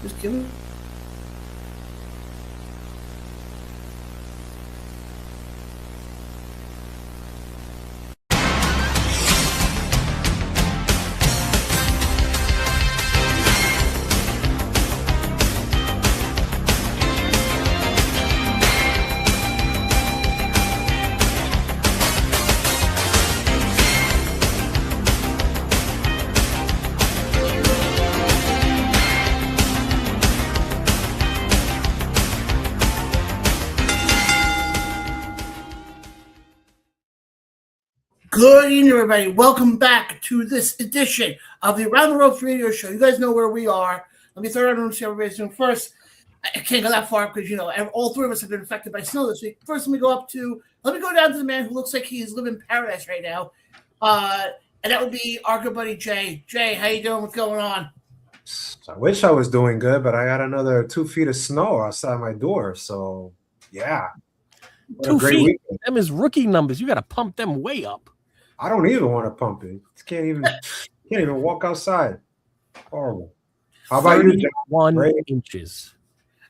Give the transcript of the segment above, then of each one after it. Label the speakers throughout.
Speaker 1: Just kidding. Good evening, everybody. Welcome back to this edition of the Around the Ropes Radio Show. You guys know where we are. Let me throw it out and see how everybody's doing. First, I can't go that far because, you know, all three of us have been affected by snow this week. First, let me go down to the man who looks like he's living in paradise right now. And that would be our good buddy, Jay. Jay, how you doing? What's going on?
Speaker 2: I wish I was doing good, but I got another 2 feet of snow outside my door. So, yeah.
Speaker 3: 2 feet. Them is rookie numbers. You got to pump them way up.
Speaker 2: I don't even want to pump it. Can't even walk outside. Horrible. How about you, John?
Speaker 3: 1 inches.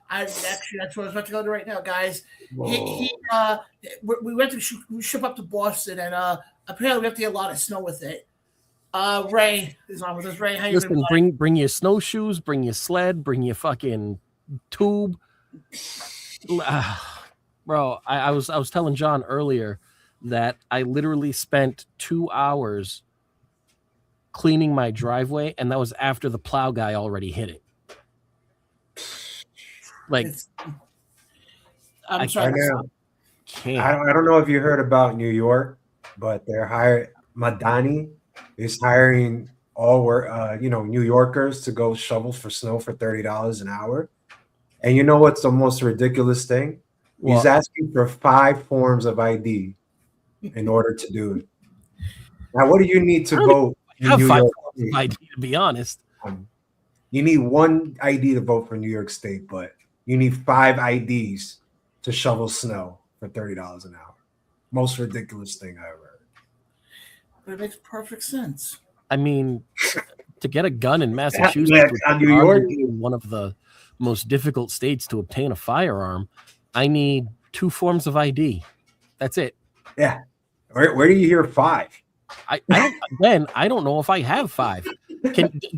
Speaker 1: That's what I was about to go to right now, guys. We went to ship up to Boston, and apparently we have to get a lot of snow with it. Ray is on with us. Ray, how you
Speaker 3: doing? Bring your snowshoes, bring your sled, bring your fucking tube. Bro, I was telling John earlier that I literally spent 2 hours cleaning my driveway, and that was after the plow guy already hit it. Like,
Speaker 1: I'm sorry.
Speaker 2: I don't know if you heard about New York, but Madani is hiring New Yorkers to go shovel for snow for $30 an hour. And you know what's the most ridiculous thing? He's asking for 5 forms of ID in order to do it. Now, what do you need to vote in New York?
Speaker 3: ID, to be honest.
Speaker 2: You need 1 ID to vote for New York State, but you need 5 IDs to shovel snow for $30 an hour. Most ridiculous thing I ever heard.
Speaker 1: But it makes perfect sense.
Speaker 3: I mean, to get a gun in Massachusetts,
Speaker 2: New York,
Speaker 3: one of the most difficult states to obtain a firearm, I need 2 forms of ID. That's it.
Speaker 2: Yeah. Where do you hear 5?
Speaker 3: I don't know if I have 5.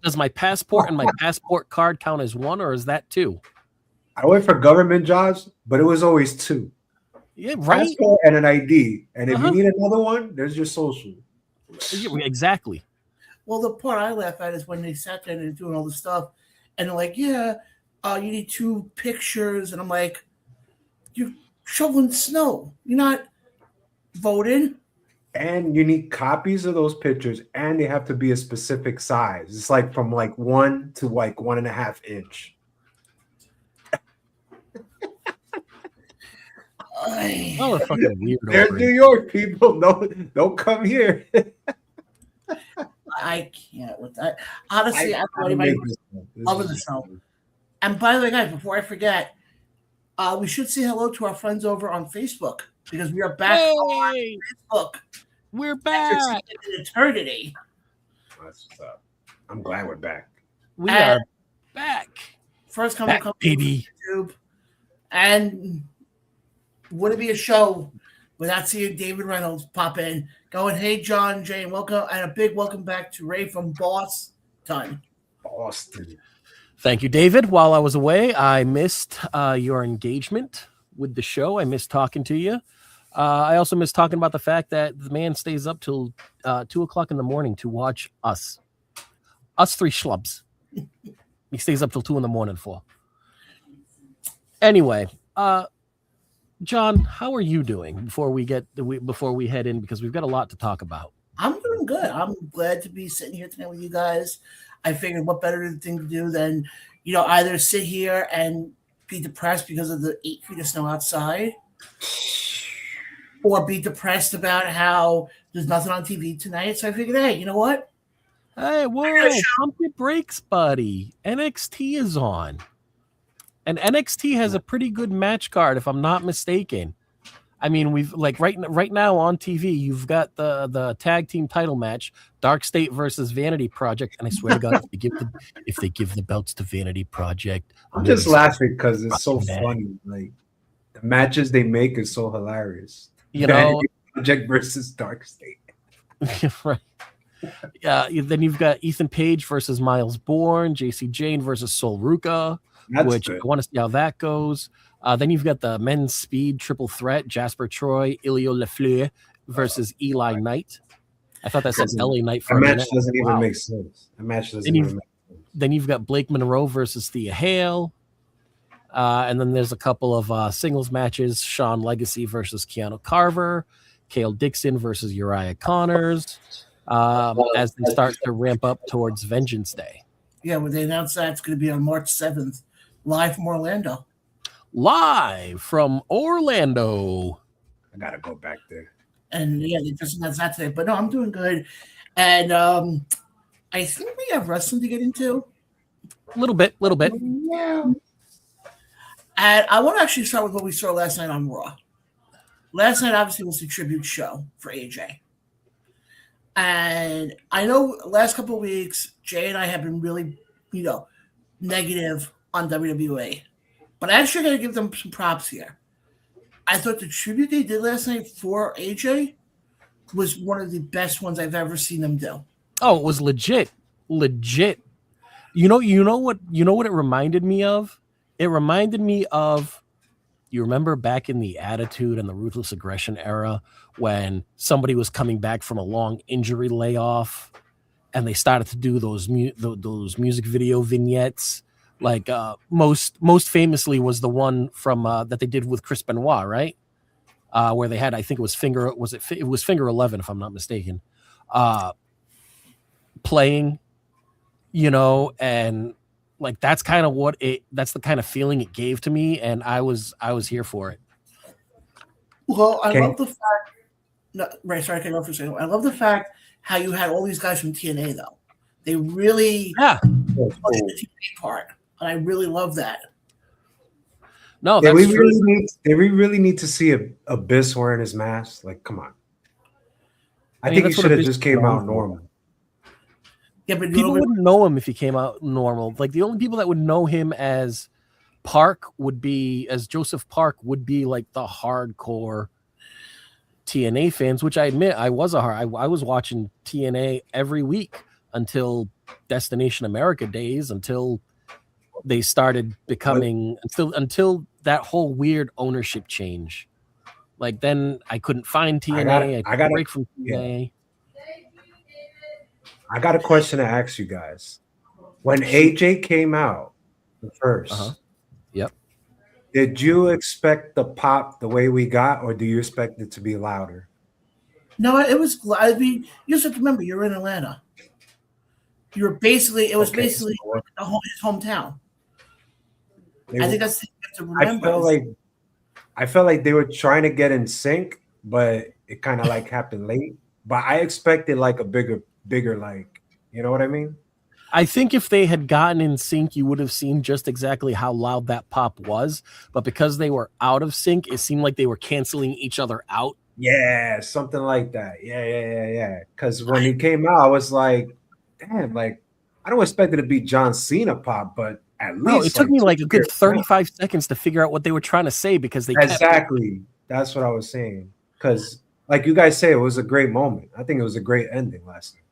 Speaker 3: Does my passport and my passport card count as 1, or is that 2?
Speaker 2: I went for government jobs, but it was always 2.
Speaker 3: Yeah, right.
Speaker 2: Passport and an ID, and if you need another one, there's your social.
Speaker 3: Exactly.
Speaker 1: Well, the part I laugh at is when they sat there and they're doing all this stuff, and they're like, "Yeah, you need 2 pictures," and I'm like, "You're shoveling snow. You're not voting."
Speaker 2: And you need copies of those pictures, and they have to be a specific size. It's like from 1 to 1.5 inch.
Speaker 3: Oh, fucking weird.
Speaker 2: They're New York people. Don't come here.
Speaker 1: I can't with that. Honestly, I'm loving the snow. And by the way, guys, before I forget, we should say hello to our friends over on Facebook, because we are back on Facebook.
Speaker 3: We're back
Speaker 1: in eternity.
Speaker 2: That's I'm glad we're back.
Speaker 3: We are back.
Speaker 1: First come
Speaker 3: baby.
Speaker 1: YouTube. And would it be a show without seeing David Reynolds pop in, going, "Hey, John, Jane, welcome," and a big welcome back to Ray from Boston.
Speaker 3: Thank you, David. While I was away, I missed your engagement with the show. I missed talking to you. I also missed talking about the fact that the man stays up till 2 o'clock in the morning to watch us 3 schlubs. He stays up till 2 in the morning for. Anyway, John, how are you doing before we head in, because we've got a lot to talk about?
Speaker 1: I'm doing good. I'm glad to be sitting here tonight with you guys. I figured what better thing to do than, either sit here and be depressed because of the 8 feet of snow outside, or be depressed about how there's nothing on TV tonight. So I figured, hey, you know what?
Speaker 3: Hey, whoa, pump your brakes, buddy. NXT is on. And NXT has a pretty good match card, if I'm not mistaken. I mean, we've like right now on TV, you've got the tag team title match, Dark State versus Vanity Project, and I swear to God, if they give the belts to Vanity Project,
Speaker 2: I'm just laughing because it's so funny. Like the matches they make is so hilarious.
Speaker 3: You know,
Speaker 2: Project versus Dark State.
Speaker 3: Right. Yeah. Then you've got Ethan Page versus Miles Bourne, JC Jane versus Sol Ruka, which good. I want to see how that goes. Then you've got the men's speed triple threat, Jasper Troy, Ilio Lafleur versus Eli Knight. I thought that said LA Knight for a minute.
Speaker 2: Match doesn't even make sense. The match doesn't even make sense.
Speaker 3: Then you've got Blake Monroe versus Thea Hale. And then there's a couple of singles matches, Sean Legacy versus Keanu Carver, Cale Dixon versus Uriah Connors, as they start to ramp up towards Vengeance Day.
Speaker 1: Yeah, when they announced that, it's going to be on March 7th, live from Orlando.
Speaker 3: Live from Orlando.
Speaker 2: I got to go back there.
Speaker 1: And yeah, they just announced that today. But no, I'm doing good. And I think we have wrestling to get into.
Speaker 3: A little bit.
Speaker 1: Yeah. And I want to actually start with what we saw last night on Raw. Last night, obviously, was the tribute show for AJ. And I know last couple of weeks, Jay and I have been really, negative on WWE. But I actually got to give them some props here. I thought the tribute they did last night for AJ was one of the best ones I've ever seen them do.
Speaker 3: Oh, it was legit. You know what it reminded me of? It reminded me of, you remember back in the Attitude and the Ruthless Aggression era when somebody was coming back from a long injury layoff and they started to do those music video vignettes. Like most famously was the one from that they did with Chris Benoit, right? Where they had, I think it was Finger 11, if I'm not mistaken, playing, and like that's the kind of feeling it gave to me, and I was here for it.
Speaker 1: Well, I love the fact. No, right, sorry, I can't go for a second. I love the fact how you had all these guys from TNA though. They really
Speaker 3: put
Speaker 1: in the TNA part. And I really love that.
Speaker 3: No,
Speaker 2: that's we really need to see Abyss wearing his mask. Like, come on. I think he should have just came out normal.
Speaker 1: Yeah, but
Speaker 3: people wouldn't know him if he came out normal. Like the only people that would know him as Joseph Park would be like the hardcore TNA fans, which I admit I was watching TNA every week until Destination America days, until they started becoming until that whole weird ownership change. Like then I couldn't find TNA. I got a break from TNA.
Speaker 2: I got a question to ask you guys. When AJ came out the first,
Speaker 3: yep.
Speaker 2: Did you expect the pop the way we got, or do you expect it to be louder?
Speaker 1: No, it was. I mean, you just have to remember you're in Atlanta. You were basically. It was basically his hometown. I think that's the thing you have to remember.
Speaker 2: I felt like they were trying to get in sync, but it kind of like happened late. But I expected like a bigger, like, you know what I mean?
Speaker 3: I think if they had gotten in sync, you would have seen just exactly how loud that pop was. But because they were out of sync, it seemed like they were canceling each other out.
Speaker 2: Yeah, something like that. Yeah. Because when he came out, I was like, damn, like, I don't expect it to be John Cena pop, but at least.
Speaker 3: No, it took me like a good 35 seconds to figure out what they were trying to say because they
Speaker 2: exactly. That's what I was saying. Because, like you guys say, it was a great moment. I think it was a great ending last night.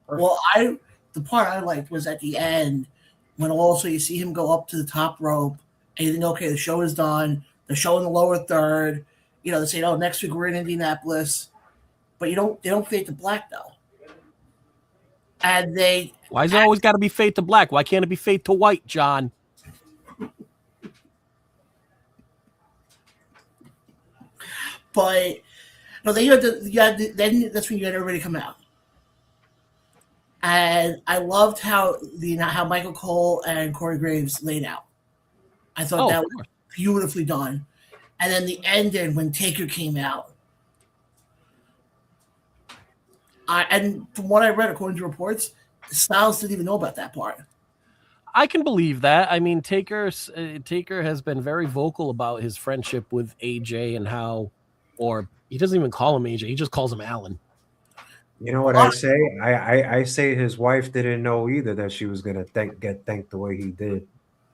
Speaker 1: Perfect. Well, the part I liked was at the end when also you see him go up to the top rope and you think, okay, the show is done. The show in the lower third. They say, oh, next week we're in Indianapolis. But they don't fade to black though. And
Speaker 3: why is it always got to be fade to black? Why can't it be fade to white, John?
Speaker 1: But no, then that's when you had everybody come out. And I loved how Michael Cole and Corey Graves laid out. I thought that was beautifully done. And then the ending when Taker came out. And from what I read, according to reports, the Styles didn't even know about that part.
Speaker 3: I can believe that. I mean, Taker has been very vocal about his friendship with AJ and how or he doesn't even call him AJ. He just calls him Alan.
Speaker 2: You know what I say? I say his wife didn't know either that she was gonna get thanked the way he did.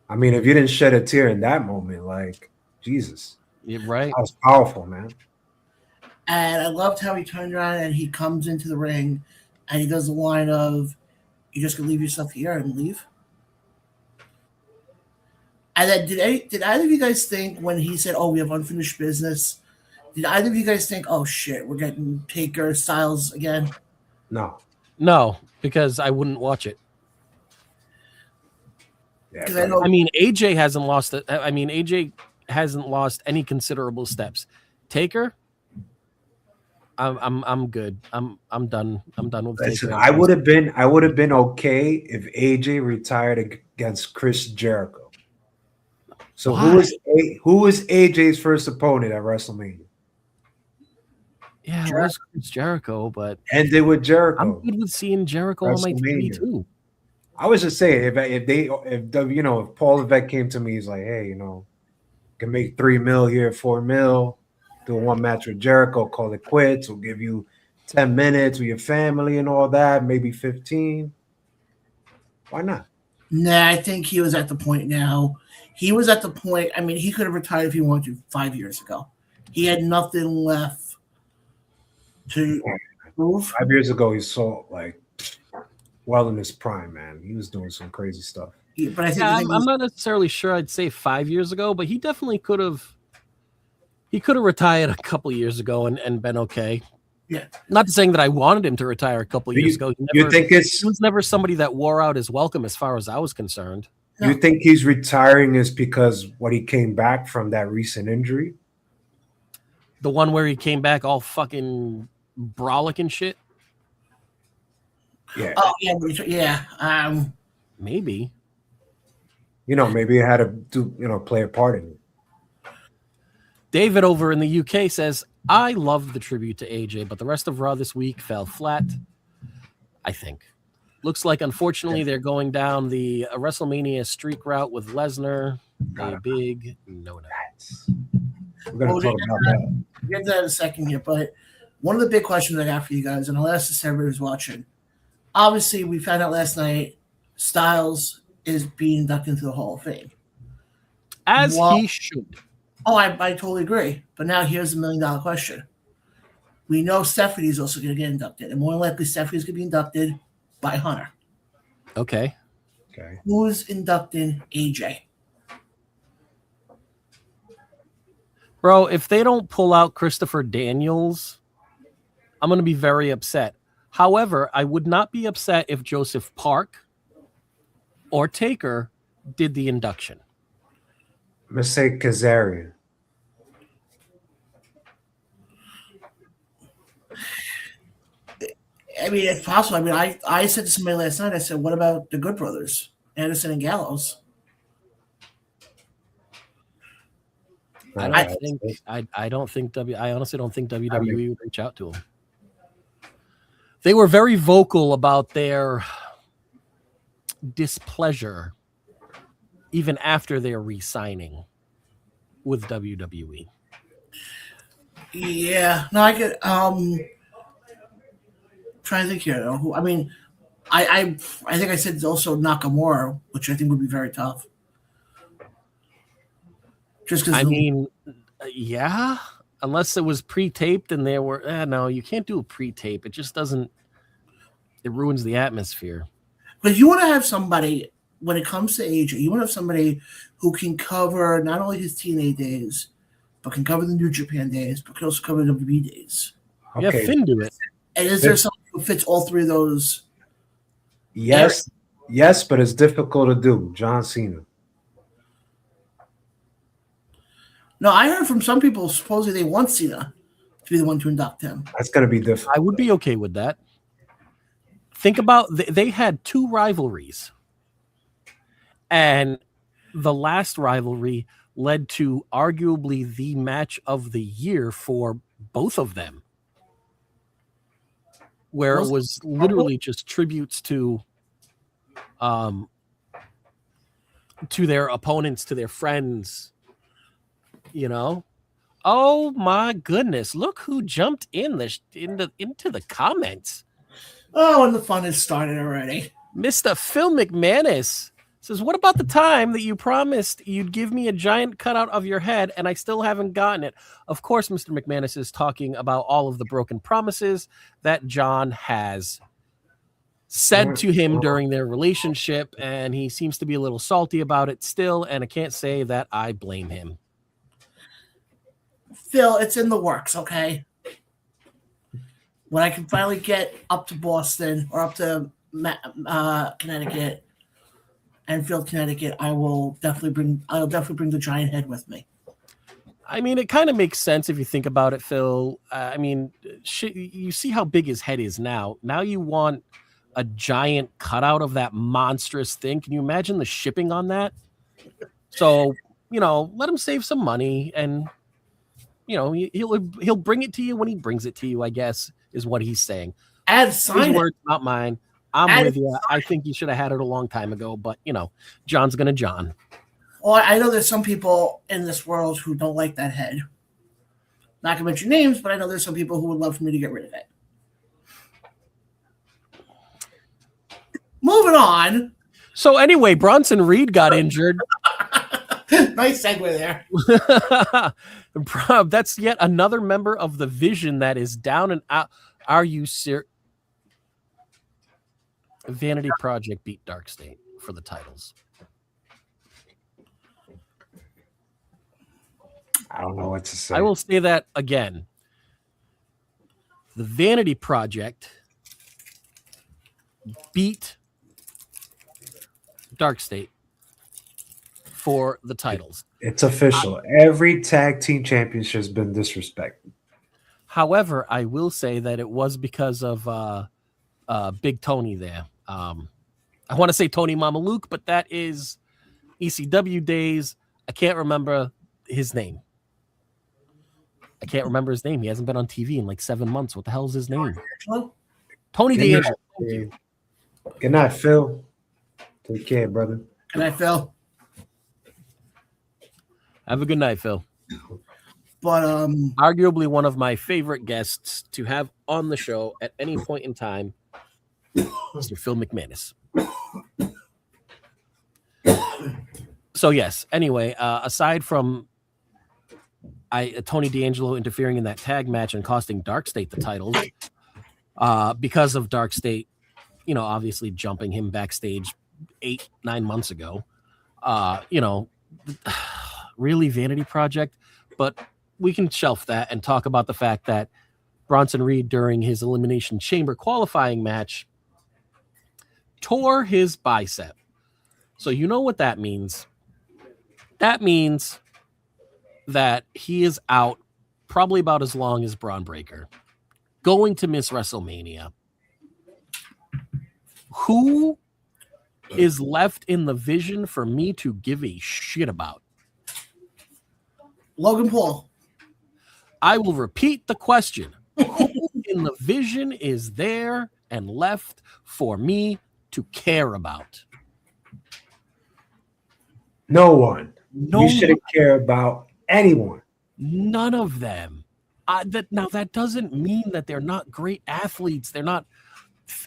Speaker 2: I mean, if you didn't shed a tear in that moment, like Jesus,
Speaker 3: Right?
Speaker 2: that was powerful, man.
Speaker 1: And I loved how he turned around and he comes into the ring, and he does the line of, "You just gonna leave yourself here and leave." And then did either of you guys think when he said, "Oh, we have unfinished business"? Did either of you guys think, "Oh shit, we're getting Taker Styles again"?
Speaker 3: No, because I wouldn't watch it.
Speaker 2: Yeah,
Speaker 1: I
Speaker 3: mean, AJ hasn't lost it. I mean, AJ hasn't lost any considerable steps. Taker, I'm good. I'm done. I'm done with
Speaker 2: listen,
Speaker 3: Taker.
Speaker 2: I would have been okay if AJ retired against Chris Jericho. So
Speaker 3: Why?
Speaker 2: who was AJ's first opponent at WrestleMania?
Speaker 3: Yeah, it was Chris Jericho, but
Speaker 2: ended with Jericho.
Speaker 3: I'm good with seeing Jericho on my TV too.
Speaker 2: I was just saying, if Paul Levesque came to me, he's like, hey, can make $3 million here, $4 million, do one match with Jericho, call it quits. We'll give you 10 minutes with your family and all that, maybe 15. Why not?
Speaker 1: Nah, I think he was at the point now. He was at the point. I mean, he could have retired if he wanted to 5 years ago. He had nothing left to prove.
Speaker 2: 5 years ago, he saw well in his prime, man. He was doing some crazy stuff.
Speaker 1: But I think
Speaker 3: I'm not necessarily sure I'd say 5 years ago, but he definitely could have. He could have retired a couple years ago and been okay.
Speaker 1: Yeah.
Speaker 3: Not saying that I wanted him to retire a couple years ago.
Speaker 2: You think
Speaker 3: he was never somebody that wore out his welcome as far as I was concerned.
Speaker 2: No. You think he's retiring is because what he came back from that recent injury?
Speaker 3: The one where he came back all fucking brolic and shit?
Speaker 2: Yeah.
Speaker 1: Oh, yeah.
Speaker 3: Maybe.
Speaker 2: Maybe it had to play a part in it.
Speaker 3: David over in the UK says, I loved the tribute to AJ, but the rest of Raw this week fell flat, I think. Looks like, unfortunately, they're going down the WrestleMania streak route with Lesnar. A big no.
Speaker 2: We're going to talk about that.
Speaker 1: We'll get to that in a second here, but one of the big questions I got for you guys, and I'll ask this to everybody who's watching. Obviously, we found out last night Styles is being inducted into the Hall of Fame.
Speaker 3: As he should.
Speaker 1: Oh, I totally agree. But now here's the $1 million question. We know Stephanie's also going to get inducted, and more likely Stephanie's going to be inducted by Hunter.
Speaker 3: Okay.
Speaker 1: Who's inducting AJ?
Speaker 3: Bro, if they don't pull out Christopher Daniels, I'm going to be very upset. However, I would not be upset if Joseph Park or Taker did the induction.
Speaker 2: I'm going to say Kazarian.
Speaker 1: I mean, it's possible. I mean, I said to somebody last night, I said, what about the Good Brothers, Anderson and Gallows?
Speaker 3: I honestly don't think WWE would reach out to him. They were very vocal about their displeasure even after their re-signing with WWE.
Speaker 1: Yeah, no, I get. Trying to think here. Though. I mean, I think I said also Nakamura, which I think would be very tough. Just because
Speaker 3: yeah, unless it was pre-taped and there were no, you can't do a pre-tape. It just doesn't. It ruins the atmosphere.
Speaker 1: But you want to have somebody when it comes to AJ. You want to have somebody who can cover not only his TNA days, but can cover the New Japan days, but can also cover the WWE days.
Speaker 3: Okay. Yeah, Finn do it.
Speaker 1: And is there somebody who fits all three of those?
Speaker 2: Yes, but it's difficult to do. John Cena.
Speaker 1: No, I heard from some people supposedly they want Cena to be the one to induct him.
Speaker 2: That's going to be difficult.
Speaker 3: I would be okay with that. Think about they had two rivalries, and the last rivalry led to arguably the match of the year for both of them, where it was literally just tributes to their opponents, to their friends, Oh my goodness! Look who jumped into the comments.
Speaker 1: Oh, and the fun has started already.
Speaker 3: Mr. Phil McManus says, "What about the time that you promised you'd give me a giant cutout of your head, and I still haven't gotten it?" Of course, Mr. McManus is talking about all of the broken promises that John has said to him during their relationship, and he seems to be a little salty about it still, and I can't say that I blame him.
Speaker 1: Phil, it's in the works, okay? When I can finally get up to Boston or up to Connecticut, Enfield, Connecticut, I'll definitely bring the giant head with me.
Speaker 3: I mean, it kind of makes sense if you think about it, Phil. I mean, you see how big his head is now. Now you want a giant cutout of that monstrous thing. Can you imagine the shipping on that? So, let him save some money, and he'll bring it to you when he brings it to you, I guess, is what he's saying.
Speaker 1: His
Speaker 3: words, not mine. I'm with you. I think you should have had it a long time ago, but John's gonna John.
Speaker 1: Well, I know there's some people in this world who don't like that head. Not gonna mention names, but I know there's some people who would love for me to get rid of it. Moving on.
Speaker 3: So anyway, Bronson Reed got injured.
Speaker 1: Nice segue there.
Speaker 3: That's yet another member of the Vision that is down and out. Are you serious? Vanity Project beat Dark State for the titles.
Speaker 2: I don't know what to say.
Speaker 3: I will say that again. The Vanity Project beat Dark State for the titles.
Speaker 2: It's official. Every tag team championship has been disrespected.
Speaker 3: However, I will say that it was because of Big Tony there. I want to say Tony Mama Luke, but that is ECW days. I can't remember his name. He hasn't been on TV in like 7 months. What the hell is his name? Tony D'Angelo.
Speaker 2: Good night, Phil. Take care, brother.
Speaker 1: Good night, Phil.
Speaker 3: Have a good night, Phil.
Speaker 1: But
Speaker 3: arguably one of my favorite guests to have on the show at any point in time, Mr. Phil McManus. So yes. Anyway, aside from Tony D'Angelo interfering in that tag match and costing Dark State the titles, because of Dark State, obviously jumping him backstage 8-9 months ago, really Vanity Project, but we can shelf that and talk about the fact that Bronson Reed, during his Elimination Chamber qualifying match, tore his bicep. So you know what that means. That means that he is out probably about as long as Braun Breaker, going to miss WrestleMania. Who is left in the Vision for me to give a shit about?
Speaker 1: Logan Paul.
Speaker 3: I will repeat the question. Who in the Vision is there and left for me to care about?
Speaker 2: No one. You shouldn't care about anyone.
Speaker 3: None of them. That doesn't mean that they're not great athletes. They're not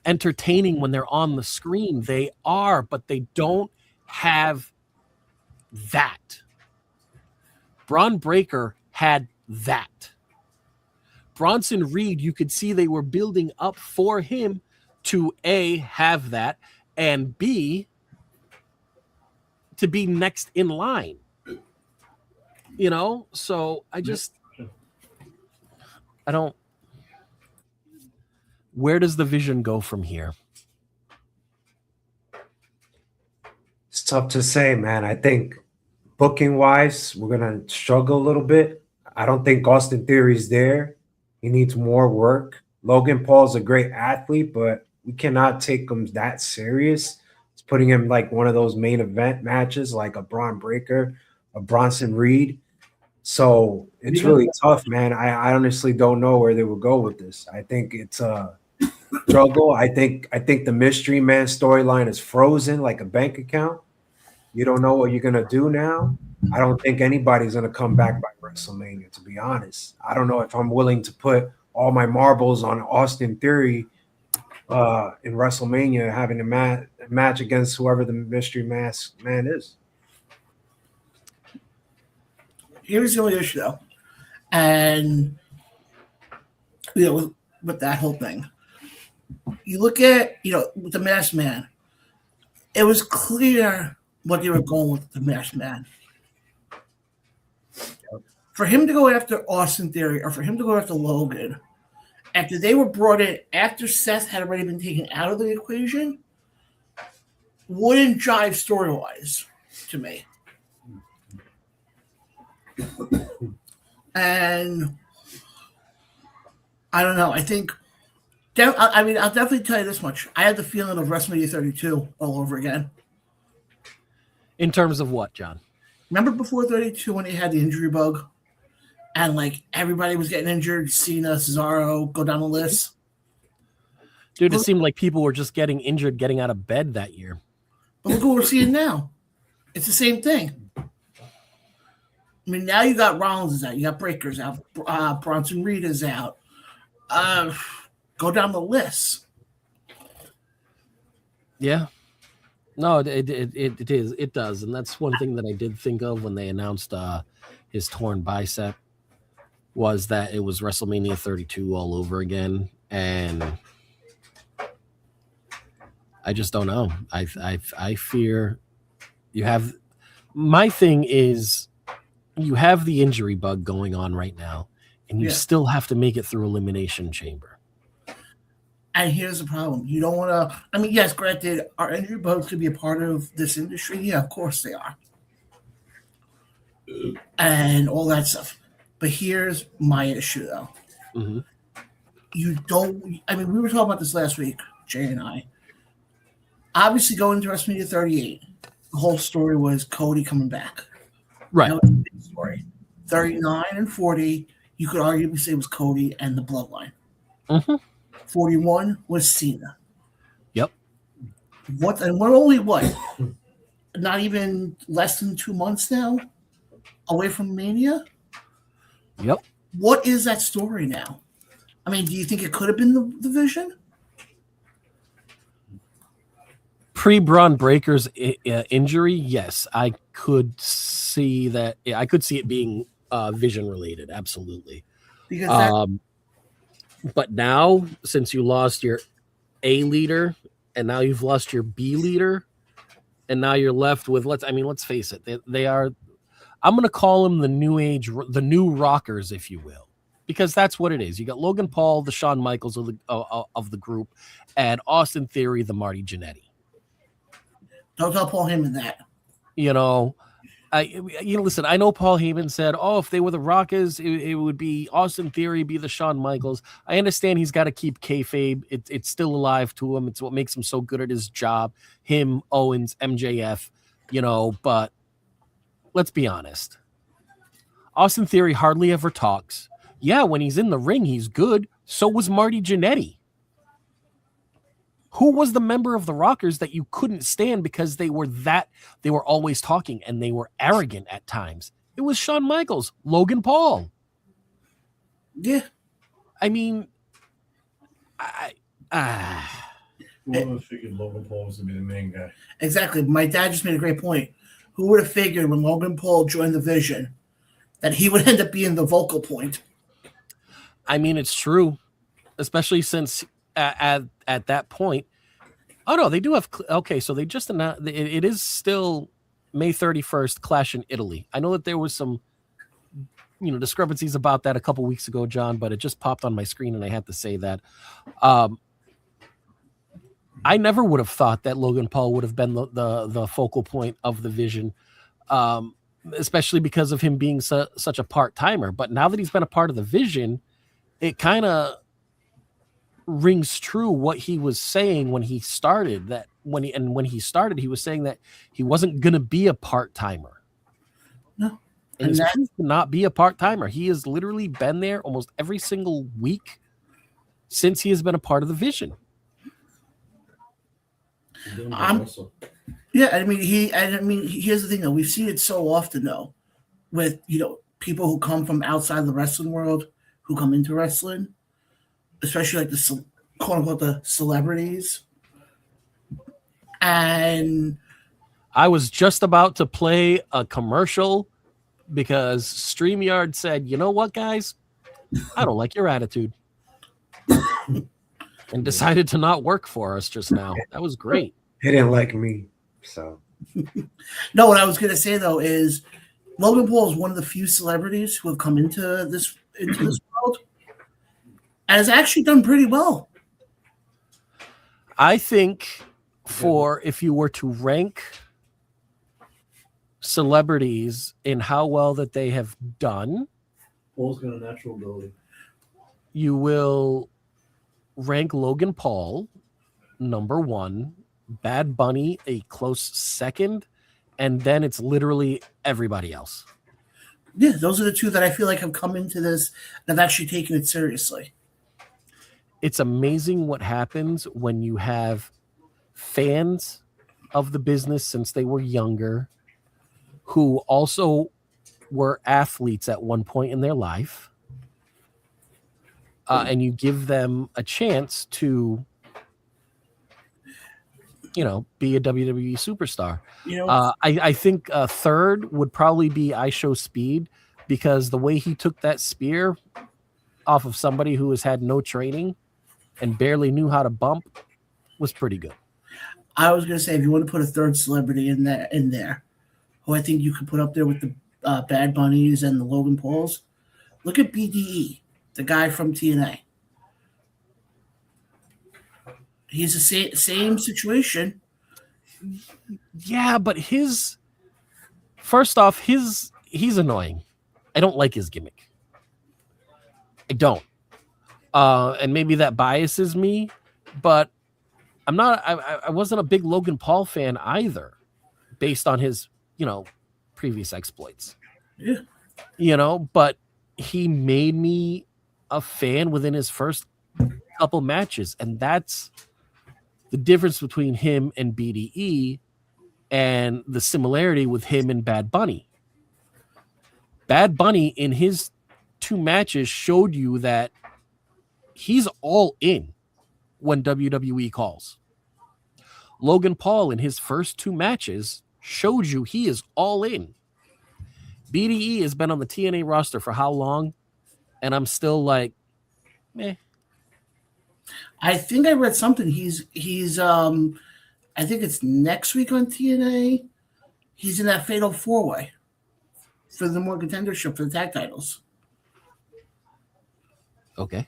Speaker 3: entertaining when they're on the screen. They are, but they don't have that. Braun Breaker had that. Bronson Reed, you could see they were building up for him to A, have that, and B, to be next in line. So I don't. Where does the Vision go from here?
Speaker 2: It's tough to say, man. I think booking wise, we're going to struggle a little bit. I don't think Austin Theory's there. He needs more work. Logan Paul's a great athlete, but we cannot take him that serious. It's putting him like one of those main event matches, like a Braun Breaker, a Bronson Reed. So it's really tough, man. I honestly don't know where they will go with this. I think it's a struggle. I think the Mystery Man storyline is frozen like a bank account. You don't know what you're gonna do now. I don't think anybody's gonna come back by WrestleMania, to be honest. I don't know if I'm willing to put all my marbles on Austin Theory in WrestleMania having a match against whoever the mystery mask man is.
Speaker 1: Here's the only issue, though. And, with that whole thing, you look at, with the masked man, it was clear what they were going with the masked man. For him to go after Austin Theory or for him to go after Logan, after they were brought in, after Seth had already been taken out of the equation, wouldn't jive story-wise to me. And I don't know. I think, I'll definitely tell you this much. I had the feeling of WrestleMania 32 all over again.
Speaker 3: In terms of what, John?
Speaker 1: Remember before 32 when they had the injury bug? And everybody was getting injured, Cena, Cesaro, go down the list.
Speaker 3: Dude, it seemed like people were just getting injured getting out of bed that year.
Speaker 1: But look what we're seeing now. It's the same thing. I mean, now you got Rollins is out, you got Breaker's out, Bronson Reed is out. Go down the list.
Speaker 3: Yeah. No, it is. It does. And that's one thing that I did think of when they announced his torn bicep, was that it was WrestleMania 32 all over again. And I just don't know. I fear you have, my thing is, you have the injury bug going on right now, and you still have to make it through Elimination Chamber.
Speaker 1: And here's the problem. You don't want to, I mean, yes, granted, are injury bugs could be a part of this industry? Yeah, of course they are. And all that stuff. But here's my issue, though.
Speaker 3: Mm-hmm.
Speaker 1: You don't, I mean, we were talking about this last week, Jay and I. Obviously, going to WrestleMania 38, the whole story was Cody coming back.
Speaker 3: Right.
Speaker 1: That was the big story. 39 and 40, you could arguably say was Cody and the Bloodline.
Speaker 3: Mm-hmm.
Speaker 1: 41 was Cena.
Speaker 3: Yep.
Speaker 1: What? Not even less than 2 months now away from Mania?
Speaker 3: Yep.
Speaker 1: What is that story now? I mean, do you think it could have been the Vision?
Speaker 3: Pre-Braun Breaker's injury, yes, I could see that. I could see it being Vision related, absolutely.
Speaker 1: Because
Speaker 3: but now, since you lost your A leader, and now you've lost your B leader, and now you're left with let's face it, they are. I'm going to call them the new age, the new rockers, if you will, because that's what it is. You got Logan Paul, the Shawn Michaels of the group, and Austin Theory, the Marty Jannetty.
Speaker 1: Don't tell Paul Heyman that.
Speaker 3: Listen, I know Paul Heyman said, if they were the Rockers, it would be Austin Theory, be the Shawn Michaels. I understand he's got to keep kayfabe. It's still alive to him. It's what makes him so good at his job. Him, Owens, MJF, but let's be honest. Austin Theory hardly ever talks. Yeah, when he's in the ring, he's good. So was Marty Jannetty. Who was the member of the Rockers that you couldn't stand because they were always talking and they were arrogant at times? It was Shawn Michaels, Logan Paul.
Speaker 1: Yeah.
Speaker 3: I mean,
Speaker 4: Who would have figured Logan Paul was going to be the main guy?
Speaker 1: Exactly. My dad just made a great point. Who would have figured when Logan Paul joined the Vision that he would end up being the vocal point?
Speaker 3: I mean, it's true, especially since at that point. Oh no, they do have. Okay, so they just announced it is still May 31st. Clash in Italy. I know that there was some, discrepancies about that a couple weeks ago, John, but it just popped on my screen and I had to say that. I never would have thought that Logan Paul would have been the focal point of the Vision, especially because of him being such a part-timer. But now that he's been a part of the Vision, it kind of rings true what he was saying when he started. That when he started, he was saying that he wasn't going to be a part-timer.
Speaker 1: No,
Speaker 3: and he's proved to not be a part-timer. He has literally been there almost every single week since he has been a part of the Vision.
Speaker 1: Yeah, here's the thing though. We've seen it so often though, with people who come from outside the wrestling world who come into wrestling, especially like the quote unquote the celebrities. And
Speaker 3: I was just about to play a commercial because StreamYard said, you know what, guys? I don't like your attitude. And decided to not work for us just now. That was great.
Speaker 2: He didn't like me, so.
Speaker 1: No, what I was going to say, though, is Logan Paul is one of the few celebrities who have come into this world and has actually done pretty well.
Speaker 3: I think if you were to rank celebrities in how well that they have done,
Speaker 4: Paul's got a natural ability.
Speaker 3: You will rank Logan Paul number 1, Bad Bunny a close second, and then it's literally everybody else.
Speaker 1: Yeah, those are the two that I feel like have come into this and have actually taken it seriously.
Speaker 3: It's amazing what happens when you have fans of the business since they were younger, who also were athletes at one point in their life, and you give them a chance to, be a WWE superstar. I think third would probably be I Show Speed, because the way he took that spear off of somebody who has had no training and barely knew how to bump was pretty good.
Speaker 1: I was going to say, if you want to put a third celebrity in there, who I think you could put up there with the Bad Bunnies and the Logan Pauls, look at BDE, the guy from TNA. He's the same situation.
Speaker 3: Yeah, but first off, he's annoying. I don't like his gimmick. I don't. And maybe that biases me, but I wasn't a big Logan Paul fan either, based on his, previous exploits.
Speaker 1: Yeah.
Speaker 3: But he made me a fan within his first couple matches, and that's the difference between him and BDE and the similarity with him and Bad Bunny. Bad Bunny in his 2 matches showed you that he's all in when WWE calls. Logan Paul in his first 2 matches showed you he is all in. BDE has been on the TNA roster for how long? And I'm still like, meh.
Speaker 1: I think I read something. He's I think it's next week on TNA. He's in that Fatal 4-Way for the More Contendership for the tag titles.
Speaker 3: Okay.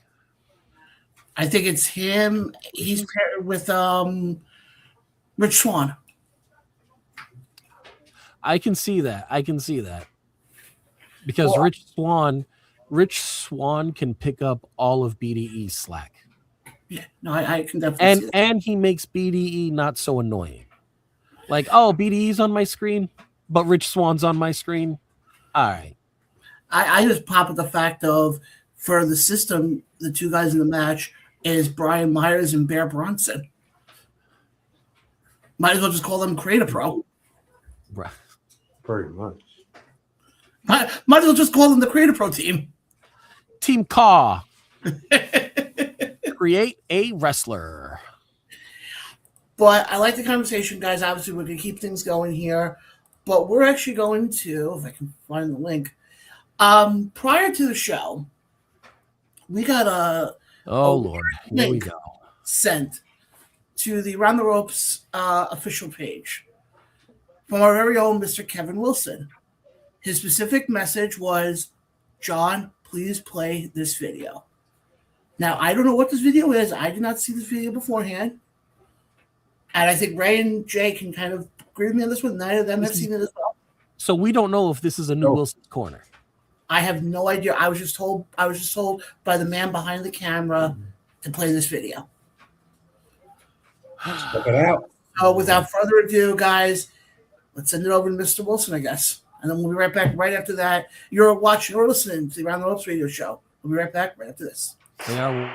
Speaker 1: I think it's him. He's paired with Rich Swann.
Speaker 3: I can see that. Because Rich Swann can pick up all of BDE's slack.
Speaker 1: Yeah, no, I can definitely see that.
Speaker 3: And he makes BDE not so annoying. Like, oh, BDE's on my screen, but Rich Swann's on my screen. All right.
Speaker 1: I just pop at the fact of, for the system, the 2 guys in the match is Brian Myers and Bear Bronson. Might as well just call them Creator Pro.
Speaker 3: Right.
Speaker 2: Pretty much.
Speaker 1: Might as well just call them the Creator Pro team.
Speaker 3: Team Caw. Create a wrestler.
Speaker 1: But I like the conversation, guys. Obviously, we're going to keep things going here. But we're actually going to, if I can find the link, prior to the show, we got a
Speaker 3: Lord, here we go.
Speaker 1: Sent to the Around the Ropes official page from our very own Mr. Kevin Wilson. His specific message was, John, please play this video. Now, I don't know what this video is. I did not see this video beforehand. And I think Ray and Jay can kind of agree with me on this one. Neither of them have seen it as well.
Speaker 3: So we don't know if this is a new Wilson's Corner.
Speaker 1: I have no idea. I was just told by the man behind the camera to play this video.
Speaker 2: Check it out.
Speaker 1: So without further ado, guys, let's send it over to Mr. Wilson, I guess. And then we'll be right back right after that. You're watching or listening to the Around the Ropes radio show. We'll be right back right after this.
Speaker 3: Yeah.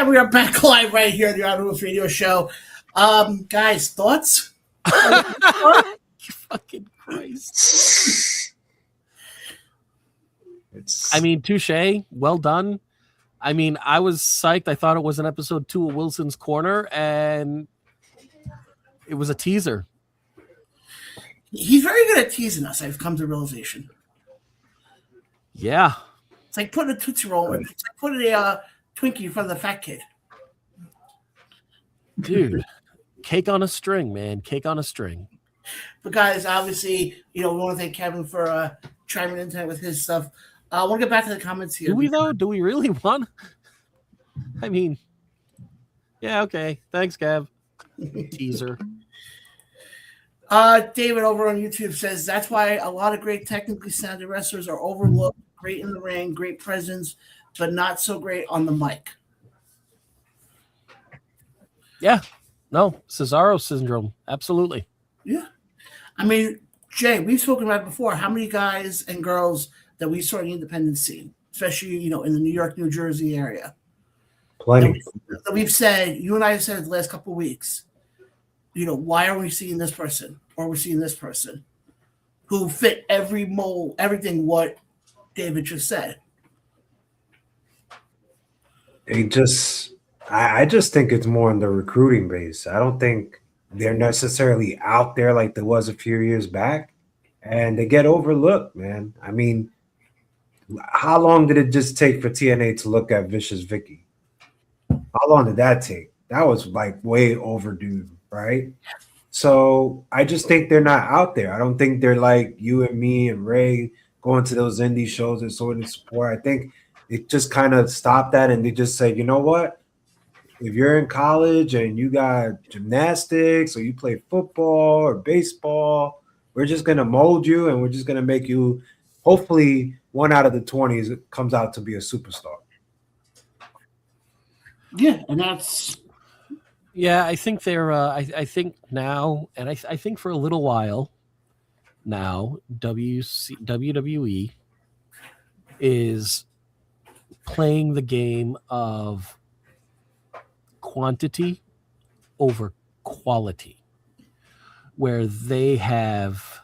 Speaker 1: And we are back live right here at the Out Rules Radio Show. Guys, thoughts?
Speaker 3: Fucking Christ. I mean, touche. Well done. I mean, I was psyched. I thought it was an episode 2 of Wilson's Corner, and it was a teaser.
Speaker 1: He's very good at teasing us, I've come to realization.
Speaker 3: Yeah.
Speaker 1: It's like putting a Tootsie Roll, it's like putting a Twinkie in front of the fat kid.
Speaker 3: Dude, cake on a string, man. Cake on a string.
Speaker 1: But guys, obviously, we want to thank Kevin for chiming in tonight with his stuff. I want to get back to the comments here.
Speaker 3: Do we, though? Do we really want? I mean, yeah, okay. Thanks, Kev. Teaser.
Speaker 1: David over on YouTube says that's why a lot of great technically sounded wrestlers are overlooked. Great in the ring, great presence, but not so great on the mic.
Speaker 3: Yeah. No, Cesaro syndrome. Absolutely.
Speaker 1: Yeah. I mean, Jay, we've spoken about it before. How many guys and girls that we saw in the independent scene, especially, in the New York, New Jersey area.
Speaker 2: Plenty.
Speaker 1: That we've said, you and I have said the last couple of weeks, why are we seeing this person or we're seeing this person who fit every mold, everything what David just said.
Speaker 2: I just think it's more on the recruiting base. I don't think they're necessarily out there like there was a few years back, and they get overlooked, man. I mean, how long did it just take for TNA to look at Vicious Vicky? How long did that take? That was like way overdue, right? So I just think they're not out there. I don't think they're like you and me and Ray going to those indie shows and sort of support. I think it just kind of stopped that, and they just said, you know what? If you're in college and you got gymnastics or you play football or baseball, we're just going to mold you and we're just going to make you, hopefully, 1 out of the 20s comes out to be a superstar.
Speaker 1: Yeah, and that's...
Speaker 3: Yeah, I think they're, I think now, and I think for a little while now, WWE is playing the game of quantity over quality, where they have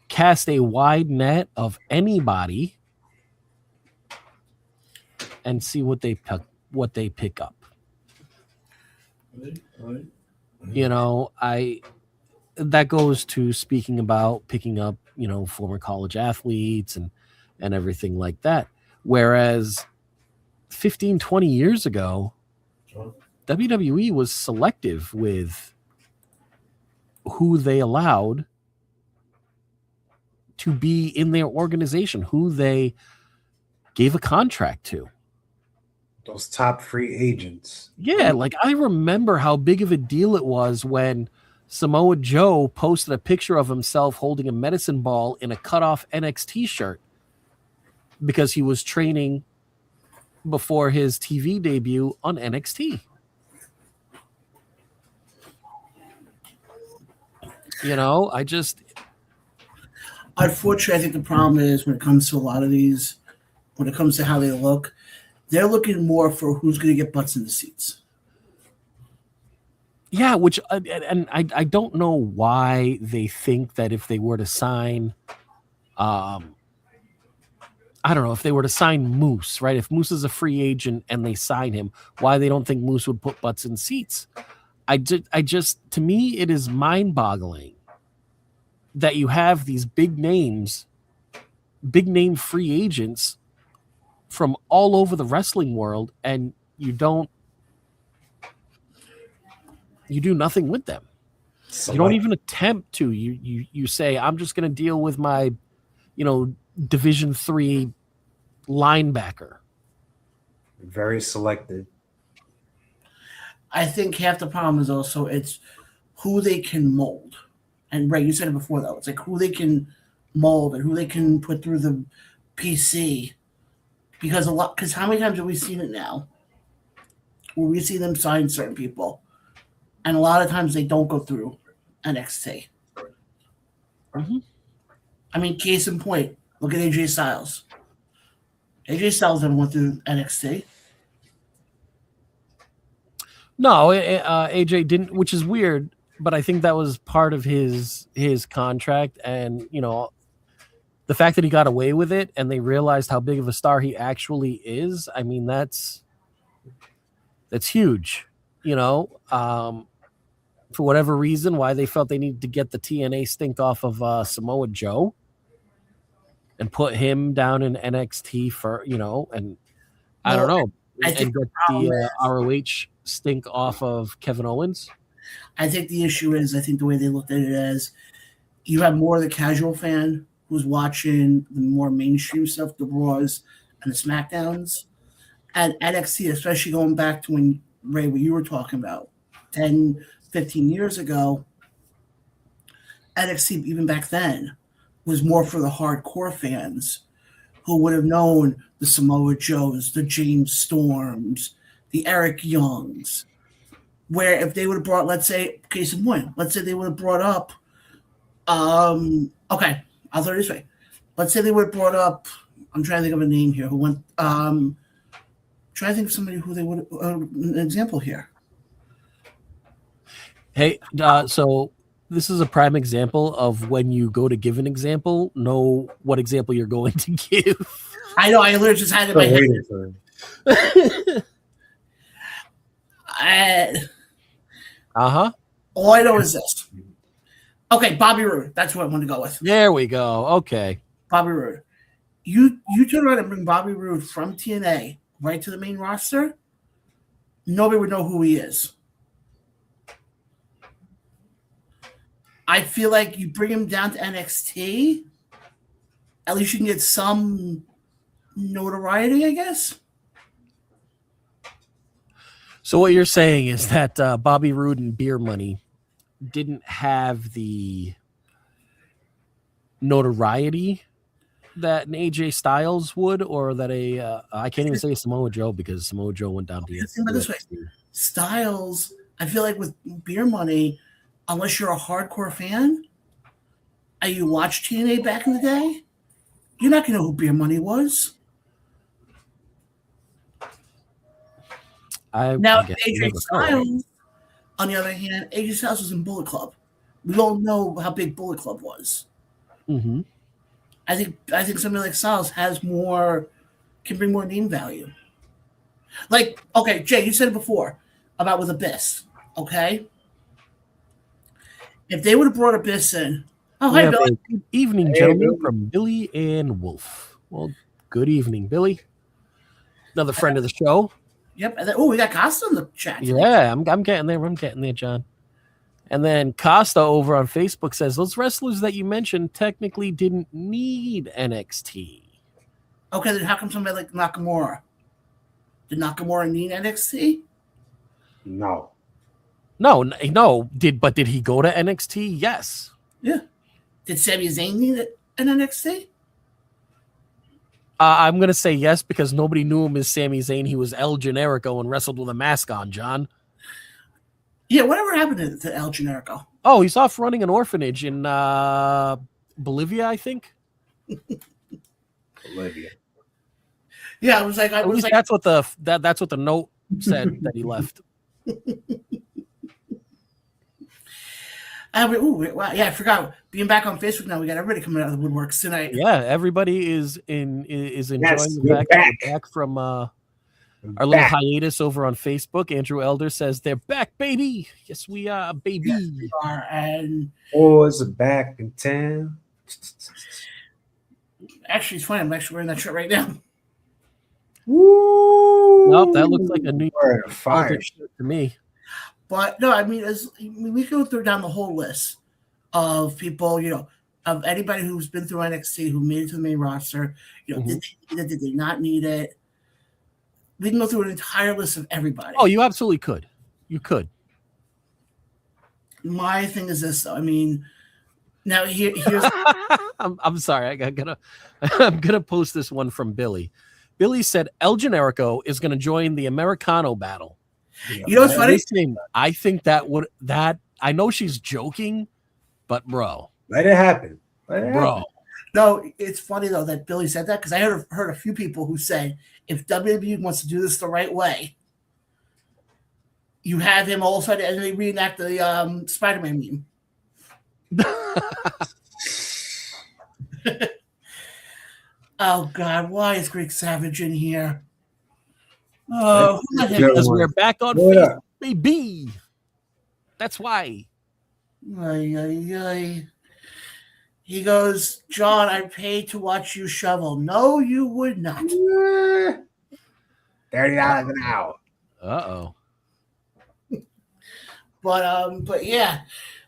Speaker 3: cast a wide net of anybody and see what they pick up. That goes to speaking about picking up, former college athletes and everything like that. Whereas 15, 20 years ago, WWE was selective with who they allowed to be in their organization, who they gave a contract to.
Speaker 2: Those top free agents.
Speaker 3: Yeah, like I remember how big of a deal it was when Samoa Joe posted a picture of himself holding a medicine ball in a cutoff NXT shirt because he was training before his TV debut on NXT.
Speaker 1: Unfortunately, I think the problem is when it comes to a lot of these, when it comes to how they look, they're looking more for who's going to get butts in the seats.
Speaker 3: Yeah, which and I don't know why they think that if they were to sign, I don't know if they were to sign Moose, right? If Moose is a free agent and they sign him, why they don't think Moose would put butts in seats? I just to me it is mind-boggling that you have these big name free agents from all over the wrestling world, and you do nothing with them. You don't even attempt to. You say, I'm just going to deal with my, Division III linebacker.
Speaker 2: Very selective.
Speaker 1: I think half the problem is also it's who they can mold. And Ray, you said it before though. It's like who they can mold and who they can put through the PC. Because how many times have we seen it now where we see them sign certain people, and a lot of times they don't go through NXT.
Speaker 3: Mm-hmm.
Speaker 1: I mean, case in point, look at AJ Styles. AJ Styles never went through NXT.
Speaker 3: No, AJ didn't, which is weird. But I think that was part of his contract, and the fact that he got away with it, and they realized how big of a star he actually is. I mean, that's huge. For whatever reason, why they felt they needed to get the TNA stink off of Samoa Joe and put him down in NXT for, and I don't know,
Speaker 1: I think
Speaker 3: and get the ROH stink off of Kevin Owens.
Speaker 1: I think the issue is, I think the way they looked at it as you have more of the casual fan who's watching the more mainstream stuff, the Raws and the SmackDowns, and NXT, especially going back to when, Ray, what you were talking about 10, 15 years ago, NXT, even back then, was more for the hardcore fans who would have known the Samoa Joes, the James Storms, the Eric Youngs, where if they would have brought, let's say, case in point, let's say they would have brought up, okay, I'll throw it this way. Let's say they would have brought up, I'm trying to think of a name here, who went, trying to think of somebody who they would, an example here.
Speaker 3: Hey, so this is a prime example of when you go to give an example, know what example you're going to give.
Speaker 1: I know, I literally just had it in my head. All I know is this. Okay, Bobby Roode. That's what I want to go with.
Speaker 3: There we go. Okay.
Speaker 1: Bobby Roode. You turn around and bring Bobby Roode from TNA right to the main roster, nobody would know who he is. I feel like you bring him down to NXT, at least you can get some notoriety, I guess.
Speaker 3: So what you're saying is that Bobby Roode and Beer Money didn't have the notoriety that an AJ Styles would, or that I can't even say Samoa Joe, because Samoa Joe went down to
Speaker 1: Think about this way. Styles, I feel like with Beer Money, unless you're a hardcore fan and you watched TNA back in the day, you're not going to know who Beer Money was. Now, AJ Styles, on the other hand, AJ Styles was in Bullet Club. We all know how big Bullet Club was.
Speaker 3: Mm-hmm.
Speaker 1: I think somebody like Styles can bring more name value. Like, okay, Jay, you said it before about with Abyss, okay? If they would have brought Abyss in, hi, Billy.
Speaker 3: Good evening, gentlemen, from Billy and Wolf. Well, good evening, Billy. Another friend of the show.
Speaker 1: Yep. And then, we got Costa in the chat.
Speaker 3: Yeah, I'm getting there. I'm getting there, John. And then Costa over on Facebook says, those wrestlers that you mentioned technically didn't need NXT.
Speaker 1: Okay, then how come somebody like Nakamura? Did Nakamura need NXT?
Speaker 2: No.
Speaker 3: No. Did he go to NXT? Yes.
Speaker 1: Yeah. Did Sami Zayn need an NXT?
Speaker 3: I'm gonna say yes, because nobody knew him as Sami Zayn. He was El Generico and wrestled with a mask on, John.
Speaker 1: Yeah, whatever happened to El Generico?
Speaker 3: Oh, he's off running an orphanage in Bolivia, I think.
Speaker 2: Bolivia.
Speaker 1: Yeah,
Speaker 3: that's what the note said that he left.
Speaker 1: Wow, yeah, I forgot. Being back on Facebook now, we got everybody coming out of the woodworks tonight.
Speaker 3: Yeah, everybody is enjoying the fact that we're back from our little hiatus over on Facebook. Andrew Elder says they're back, baby. Yes, we are, baby.
Speaker 1: Yes, we are. And
Speaker 2: boys are back in town.
Speaker 1: Actually, it's funny. I'm actually wearing that shirt right now.
Speaker 2: Woo!
Speaker 3: Nope, that looks like a new
Speaker 2: fire
Speaker 3: shirt to me.
Speaker 1: But no, I mean, we go through down the whole list of people, of anybody who's been through NXT, who made it to the main roster. Did they need it? Did they not need it? We can go through an entire list of everybody.
Speaker 3: Oh, you absolutely could. You could.
Speaker 1: My thing is this, though. I mean, now here's.
Speaker 3: I'm sorry. I'm gonna post this one from Billy. Billy said El Generico is going to join the Americano battle.
Speaker 1: You know what's funny?
Speaker 3: I think I know she's joking, but bro,
Speaker 2: let it happen.
Speaker 3: Bro.
Speaker 1: No, it's funny though that Billy said that, because I heard a few people who said if WWE wants to do this the right way, you have him all of a sudden, and they reenact the Spider-Man meme. Oh God, why is Greek Savage in here? Oh,
Speaker 3: because we're back on Facebook, baby. That's why.
Speaker 1: He goes, John, I paid to watch you shovel. No, you would not.
Speaker 2: $30 an hour.
Speaker 3: Uh-oh.
Speaker 1: But yeah.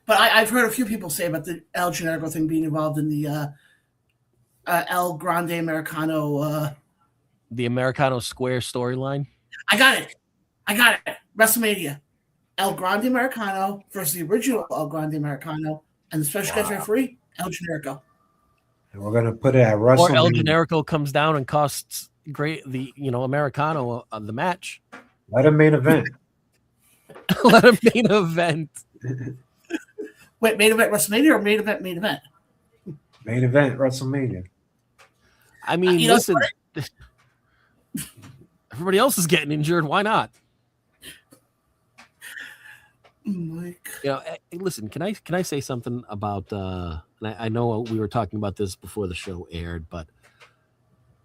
Speaker 1: But I've heard a few people say about the El Generico thing being involved in the El Grande Americano.
Speaker 3: The Americano Square storyline.
Speaker 1: I got it. WrestleMania. El Grande Americano versus the original El Grande Americano, and the special guest referee, El Generico.
Speaker 2: And we're gonna put it at WrestleMania.
Speaker 3: Or El Generico comes down and costs Americano the match.
Speaker 2: Let him main event.
Speaker 3: Let him main event.
Speaker 1: Wait, main event WrestleMania or main event?
Speaker 2: Main event WrestleMania.
Speaker 3: I mean, listen. Everybody else is getting injured. Why not? Listen. Can I say something about? And I know we were talking about this before the show aired, but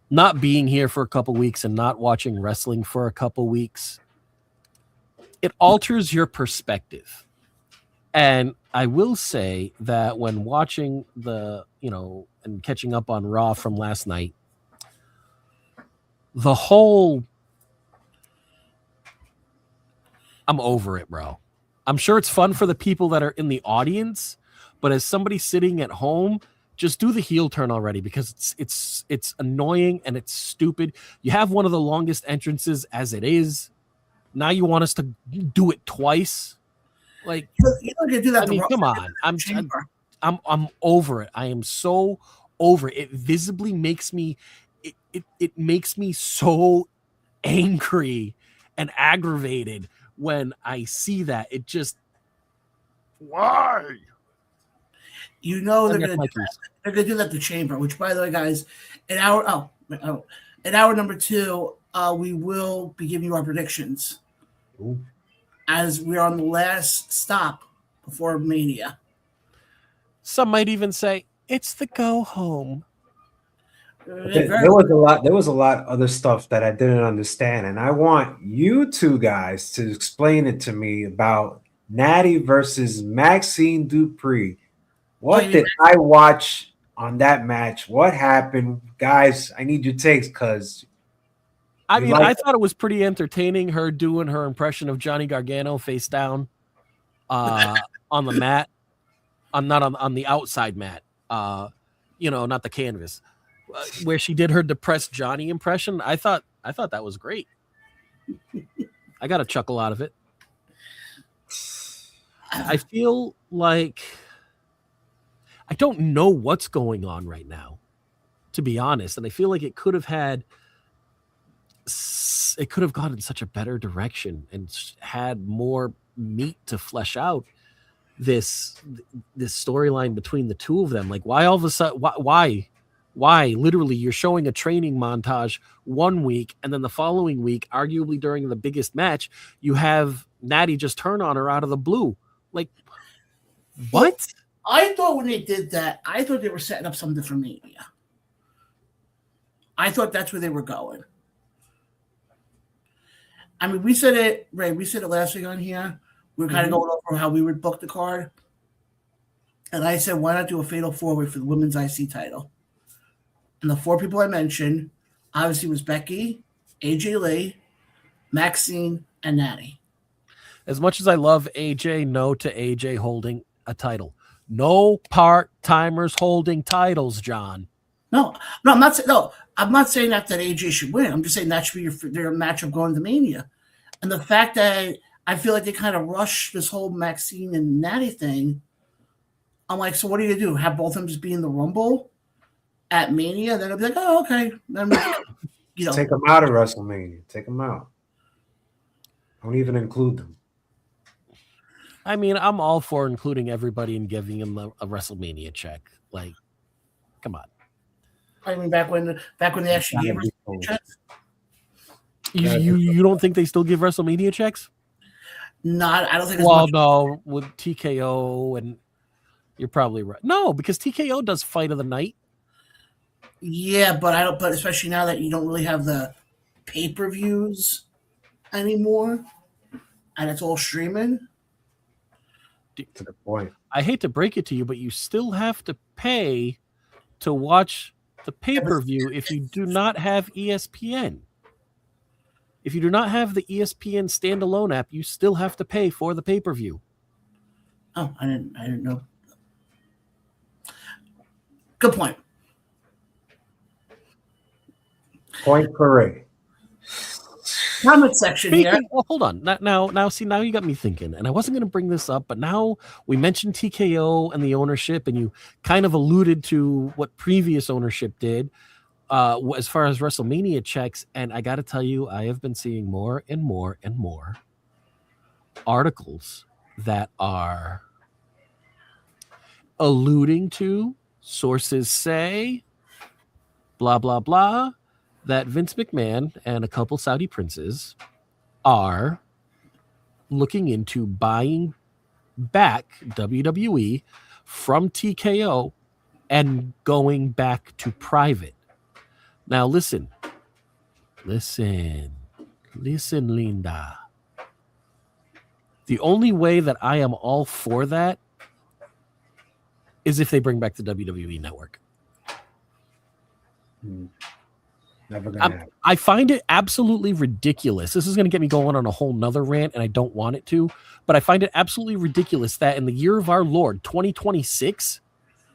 Speaker 3: not being here for a couple weeks and not watching wrestling for a couple weeks, it alters your perspective. And I will say that when watching and catching up on Raw from last night, I'm over it, bro. I'm sure it's fun for the people that are in the audience, but as somebody sitting at home, just do the heel turn already, because it's annoying and it's stupid. You have one of the longest entrances as it is. Now you want us to do it twice? Like,
Speaker 1: you don't get to do that.
Speaker 3: I mean, come on. I'm over it. I am so over it. It visibly makes me it makes me so angry and aggravated when I see that. It just, why?
Speaker 1: They're gonna do that to Chamber, which, by the way, guys, in hour number 2, we will be giving you our predictions.
Speaker 2: Ooh.
Speaker 1: As we're on the last stop before Mania.
Speaker 3: Some might even say it's the go home.
Speaker 2: There was a lot of other stuff that I didn't understand, and I want you two guys to explain it to me about Natty versus Maxine Dupree. What did I watch on that match? What happened? Guys, I need your takes, because
Speaker 3: I thought it was pretty entertaining, her doing her impression of Johnny Gargano face down on the mat, on the outside mat, not the canvas, where she did her depressed Johnny impression. I thought that was great. I got a chuckle out of it. I feel like I don't know what's going on right now, to be honest, and I feel like it could have gone in such a better direction and had more meat to flesh out this storyline between the two of them. Like, why all of a sudden, why literally you're showing a training montage one week, and then the following week, arguably during the biggest match, you have Natty just turn on her out of the blue. Like, what?
Speaker 1: I thought when they did that, I thought they were setting up something for Mania. I thought that's where they were going. I mean, we said it, Ray. We said it last week on here. We were kind of going over how we would book the card. And I said, why not do a fatal 4-way for the women's IC title? And the 4 people I mentioned, obviously, was Becky, AJ Lee, Maxine, and Natty.
Speaker 3: As much as I love AJ, no to AJ holding a title. No part-timers holding titles, John.
Speaker 1: I'm not saying that AJ should win. I'm just saying that should be their matchup going to Mania. And the fact that I feel like they kind of rushed this whole Maxine and Natty thing, I'm like, so what are you going to do? Have both of them just be in the Rumble at Mania? Then I'll be like, oh, okay. Then,
Speaker 2: take them out of WrestleMania. Take them out. Don't even include them.
Speaker 3: I mean, I'm all for including everybody and giving them a WrestleMania check. Like, come on.
Speaker 1: I mean, back when they actually gave WrestleMania checks.
Speaker 3: You don't think they still give WrestleMania checks?
Speaker 1: Not, I don't think.
Speaker 3: Well, no, with TKO, and you're probably right. No, because TKO does Fight of the Night.
Speaker 1: Yeah, but I don't. But especially now that you don't really have the pay-per-views anymore, and it's all streaming.
Speaker 2: To the point.
Speaker 3: I hate to break it to you, but you still have to pay to watch the pay-per-view if you do not have ESPN. If you do not have the ESPN standalone app, you still have to pay for the pay-per-view.
Speaker 1: Oh, I didn't know. Good point.
Speaker 2: Point parade.
Speaker 1: Comment section here.
Speaker 3: Well, hold on. Now, see, now you got me thinking, and I wasn't going to bring this up, but now we mentioned TKO and the ownership, and you kind of alluded to what previous ownership did as far as WrestleMania checks, and I got to tell you, I have been seeing more and more and more articles that are alluding to, sources say, blah, blah, blah, that Vince McMahon and a couple Saudi princes are looking into buying back WWE from TKO and going back to private. Now, listen, Linda. The only way that I am all for that is if they bring back the WWE Network.
Speaker 2: Never gonna happen.
Speaker 3: I find it absolutely ridiculous. This is going to get me going on a whole nother rant, and I don't want it to, but I find it absolutely ridiculous that in the year of our Lord, 2026,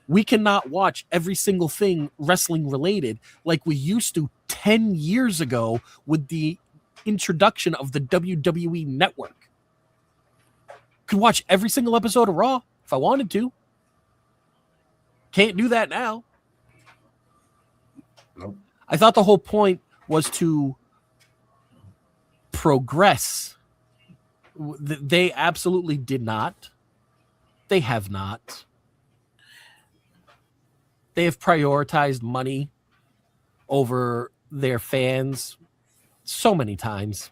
Speaker 3: we cannot watch every single thing wrestling related like we used to 10 years ago with the introduction of the WWE Network. Could watch every single episode of Raw if I wanted to. Can't do that now.
Speaker 2: Nope.
Speaker 3: I thought the whole point was to progress. They absolutely did not. They have not. They have prioritized money over their fans so many times.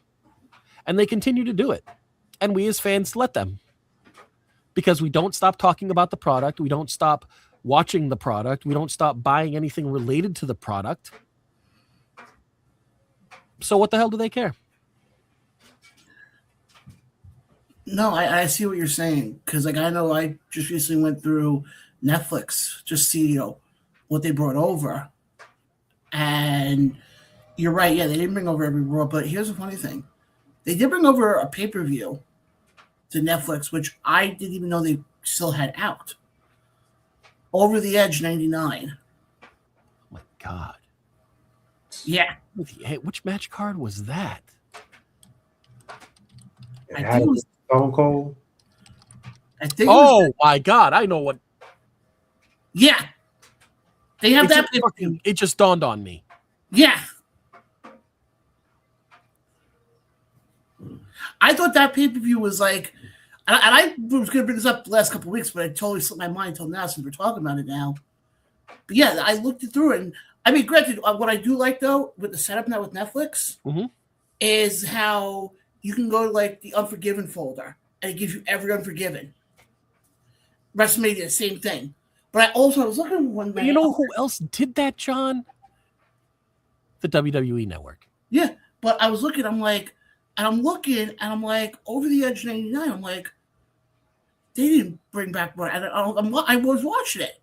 Speaker 3: And they continue to do it. And we as fans let them. Because we don't stop talking about the product. We don't stop watching the product. We don't stop buying anything related to the product. So what the hell do they care?
Speaker 1: No, I see what you're saying. Because, like, I know I just recently went through Netflix just to see, what they brought over. And you're right. Yeah, they didn't bring over every Raw. But here's the funny thing. They did bring over a pay-per-view to Netflix, which I didn't even know they still had out. Over the Edge 99.
Speaker 3: Oh, my God.
Speaker 1: Yeah.
Speaker 3: Hey, which match card was that?
Speaker 2: It had Stone Cold.
Speaker 1: I think.
Speaker 3: Oh, my God. I know what.
Speaker 1: Yeah. They have that.
Speaker 3: It just dawned on me.
Speaker 1: Yeah. I thought that pay-per-view was like, and I was going to bring this up the last couple of weeks, but I totally slipped my mind until now since we're talking about it now. But yeah, I looked it through, and I mean, granted, what I do like though with the setup now with Netflix is how you can go to like the Unforgiven folder and it gives you every Unforgiven. WrestleMania, same thing. But I was looking one day.
Speaker 3: You know who else did that, John? The WWE Network.
Speaker 1: Yeah, but I was looking. I'm looking, and I'm like, Over the Edge 99. I'm like, they didn't bring back more. I was watching it.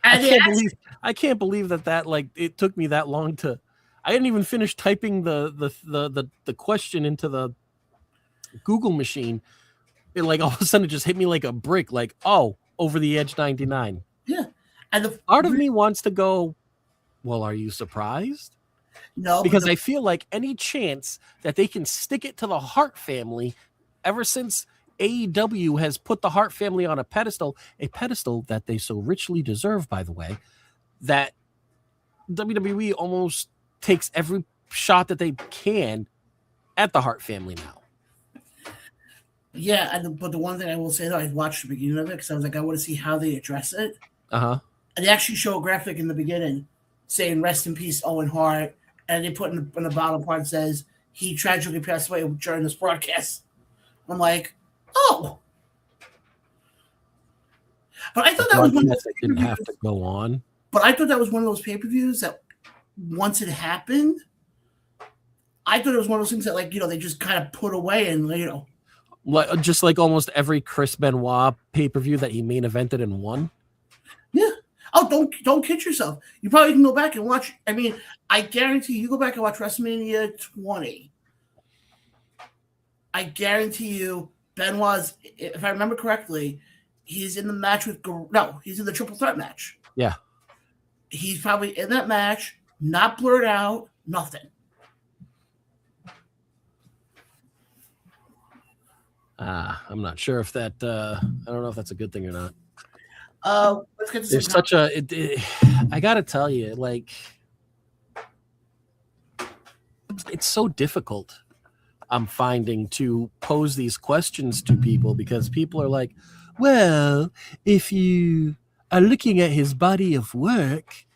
Speaker 3: I can't believe that like it took me that long to. I didn't even finish typing the question into the Google machine. It like all of a sudden it just hit me like a brick. Like, oh, Over the Edge 99.
Speaker 1: Yeah, and the
Speaker 3: part of me wants to go. Well, are you surprised?
Speaker 1: No,
Speaker 3: because I feel like any chance that they can stick it to the Hart family, ever since AEW has put the Hart family on a pedestal that they so richly deserve, by the way, that WWE almost takes every shot that they can at the Hart family now.
Speaker 1: Yeah, but the one thing I will say, though, I watched the beginning of it because I was like, I want to see how they address it.
Speaker 3: Uh-huh.
Speaker 1: And they actually show a graphic in the beginning saying, rest in peace, Owen Hart. And they put in the bottom part says, he tragically passed away during this broadcast. I'm like, oh. But I thought that was one of those
Speaker 3: that didn't have to go on.
Speaker 1: But I thought that was one of those pay-per-views that once it happened, I thought it was one of those things that, like, they just kind of put away and,
Speaker 3: just like almost every Chris Benoit pay-per-view that he main evented and won.
Speaker 1: Yeah. Oh, don't kid yourself. You probably can go back and watch. I mean, I guarantee you go back and watch Wrestlemania 20. I guarantee you Benoit's, if I remember correctly, he's in the match with he's in the triple threat match.
Speaker 3: Yeah.
Speaker 1: He's probably in that match, not blurred out, nothing.
Speaker 3: I'm not sure if that. I don't know if that's a good thing or not.
Speaker 1: Let's get to
Speaker 3: There's such a. I gotta tell you, like, it's so difficult. I'm finding to pose these questions to people because people are like, well, if you are looking at his body of work,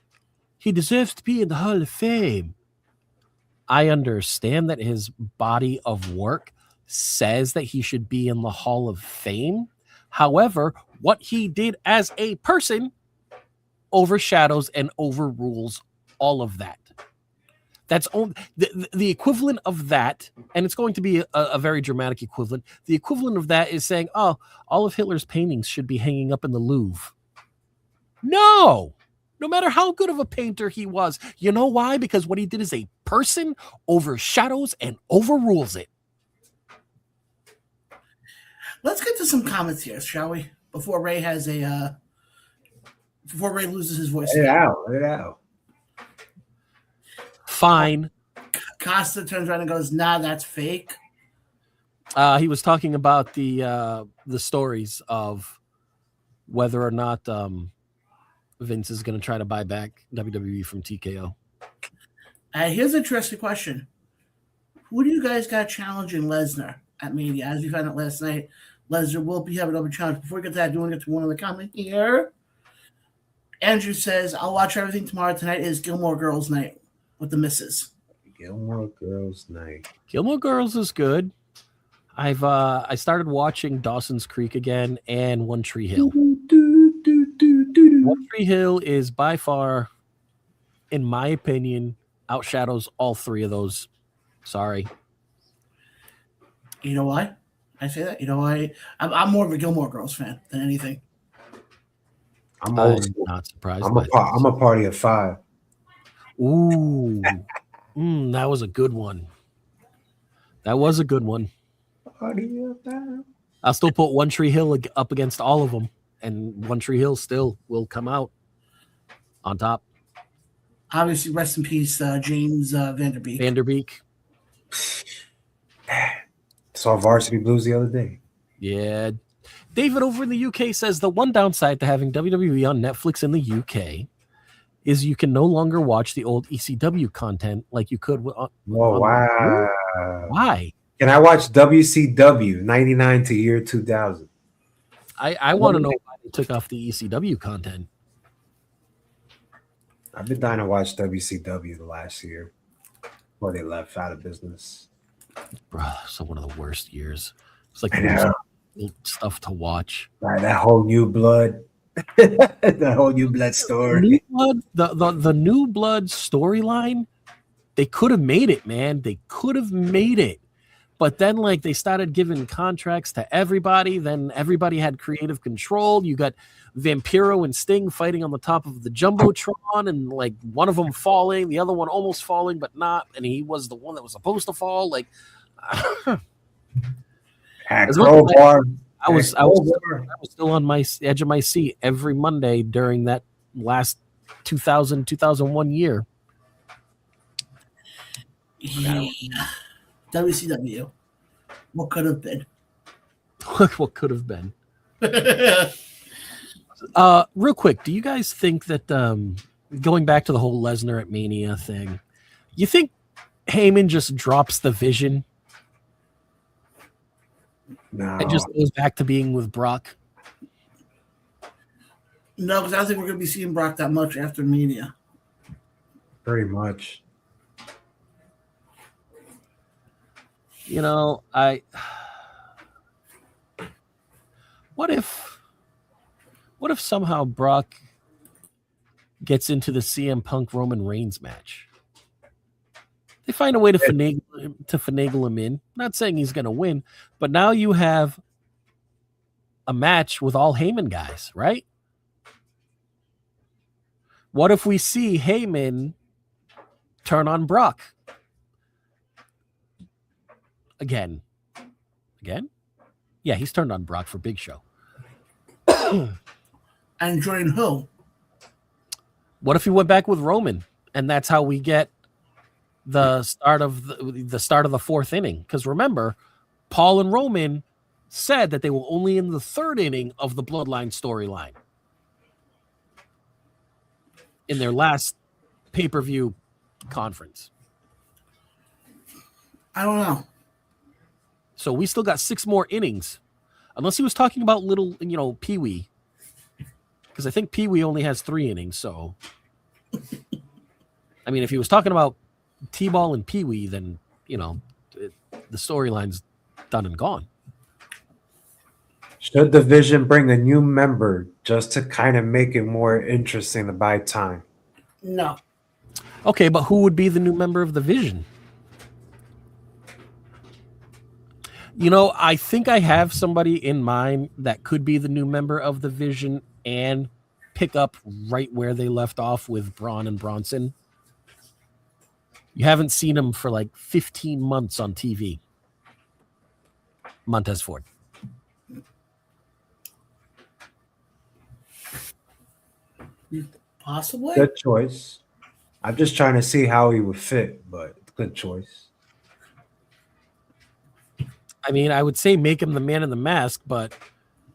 Speaker 3: he deserves to be in the Hall of Fame. I understand that his body of work says that he should be in the Hall of Fame. However, what he did as a person overshadows and overrules all of that. That's only the equivalent of that, and it's going to be a very dramatic equivalent. The equivalent of that is saying, oh, all of Hitler's paintings should be hanging up in the Louvre. No matter how good of a painter he was. You know why? Because what he did as a person overshadows and overrules it.
Speaker 1: Let's get to some comments here, shall we? Before Ray loses his voice.
Speaker 2: Let it out.
Speaker 3: Fine.
Speaker 1: Costa turns around and goes, nah, that's fake.
Speaker 3: He was talking about the stories of whether or not Vince is going to try to buy back WWE from TKO.
Speaker 1: Here's an interesting question. Who do you guys got challenging Lesnar at Mania? As we found out last night, Lesnar will be having another challenge. Before we get to that, do you want to get to one of the comments here? Andrew says, I'll watch everything tomorrow. Tonight is Gilmore Girls night with the missus.
Speaker 2: Gilmore Girls night.
Speaker 3: Gilmore Girls is good. I started watching Dawson's Creek again and One Tree Hill. One Tree Hill is by far, in my opinion, outshadows all three of those. Sorry.
Speaker 1: You know why I say that? You know why? I'm more of a Gilmore Girls fan than anything.
Speaker 2: I'm
Speaker 3: not surprised.
Speaker 2: I'm a party of five.
Speaker 3: Ooh, that was a good one.
Speaker 2: Party of five.
Speaker 3: I'll still put One Tree Hill up against all of them, and One Tree Hill still will come out on top.
Speaker 1: Obviously, rest in peace, James Vanderbeek.
Speaker 2: Saw Varsity Blues the other day.
Speaker 3: Yeah. David over in the UK says the one downside to having WWE on Netflix in the UK is you can no longer watch the old ECW content like you could.
Speaker 2: Oh, wow.
Speaker 3: Why?
Speaker 2: Can I watch WCW 99 to year 2000?
Speaker 3: I want to know why they took off the ECW content.
Speaker 2: I've been dying to watch WCW the last year before they left out of business.
Speaker 3: Bro, so one of the worst years. It's like stuff to watch.
Speaker 2: Right, that whole New Blood. The whole New Blood story.
Speaker 3: The New Blood storyline, they could have made it, man. They could have made it. But then, like, they started giving contracts to everybody. Then everybody had creative control. You got Vampiro and Sting fighting on the top of the Jumbotron, and, like, one of them falling, the other one almost falling, but not. And he was the one that was supposed to fall. Like, I was still on my edge of my seat every Monday during that last 2001 year.
Speaker 1: Yeah. WCW. What could have been?
Speaker 3: What could have been? Real quick, do you guys think that going back to the whole Lesnar at Mania thing, you think Heyman just drops the vision?
Speaker 2: No.
Speaker 3: And just goes back to being with Brock?
Speaker 1: No, because I don't think we're going to be seeing Brock that much after Mania.
Speaker 2: Pretty much.
Speaker 3: You know, what if somehow Brock gets into the CM Punk Roman Reigns match? They find a way to finagle him in. Not saying he's going to win, but now you have a match with all Heyman guys, right? What if we see Heyman turn on Brock again? Yeah, he's turned on Brock for Big Show.
Speaker 1: And join who?
Speaker 3: What if he went back with Roman, and that's how we get the start of the fourth inning? Because remember, Paul and Roman said that they were only in the third inning of the Bloodline storyline in their last pay-per-view conference.
Speaker 1: I don't know.
Speaker 3: So we still got 6 more innings, unless he was talking about little, Pee Wee, because I think Pee Wee only has 3 innings. So, I mean, if he was talking about T-Ball and Pee Wee, then the storyline's done and gone.
Speaker 2: Should the Vision bring a new member just to kind of make it more interesting to buy time?
Speaker 1: No.
Speaker 3: Okay, but who would be the new member of the Vision? I think I have somebody in mind that could be the new member of the Vision and pick up right where they left off with Braun and Bronson. You haven't seen him for like 15 months on TV. Montez Ford.
Speaker 1: Possibly.
Speaker 2: Good choice. I'm just trying to see how he would fit, but good choice.
Speaker 3: I mean, I would say make him the man in the mask, but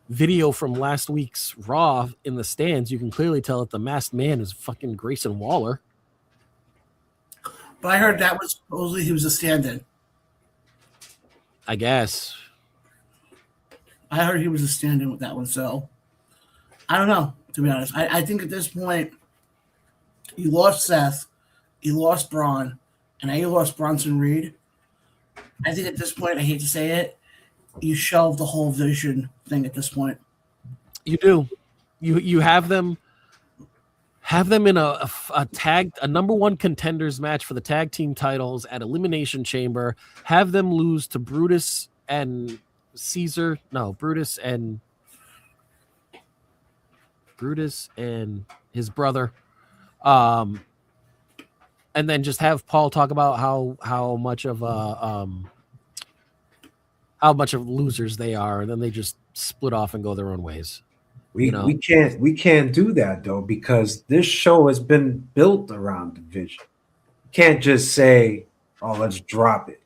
Speaker 3: video from last week's Raw in the stands, you can clearly tell that the masked man is fucking Grayson Waller.
Speaker 1: But I heard that was supposedly he was a stand-in.
Speaker 3: I guess.
Speaker 1: I heard he was a stand-in with that one, so I don't know, to be honest. I think at this point, you lost Seth, you lost Braun, and now you lost Bronson Reed. I think at this point, I hate to say it, you shelve the whole Vision thing at this point.
Speaker 3: You do. You have them in a number one contenders match for the tag team titles at Elimination Chamber. Have them lose to Brutus and Caesar. No, Brutus and his brother. And then just have Paul talk about how much of losers they are, and then they just split off and go their own ways.
Speaker 2: We can't do that though, because this show has been built around the Vision. You can't just say, "Oh, let's drop it."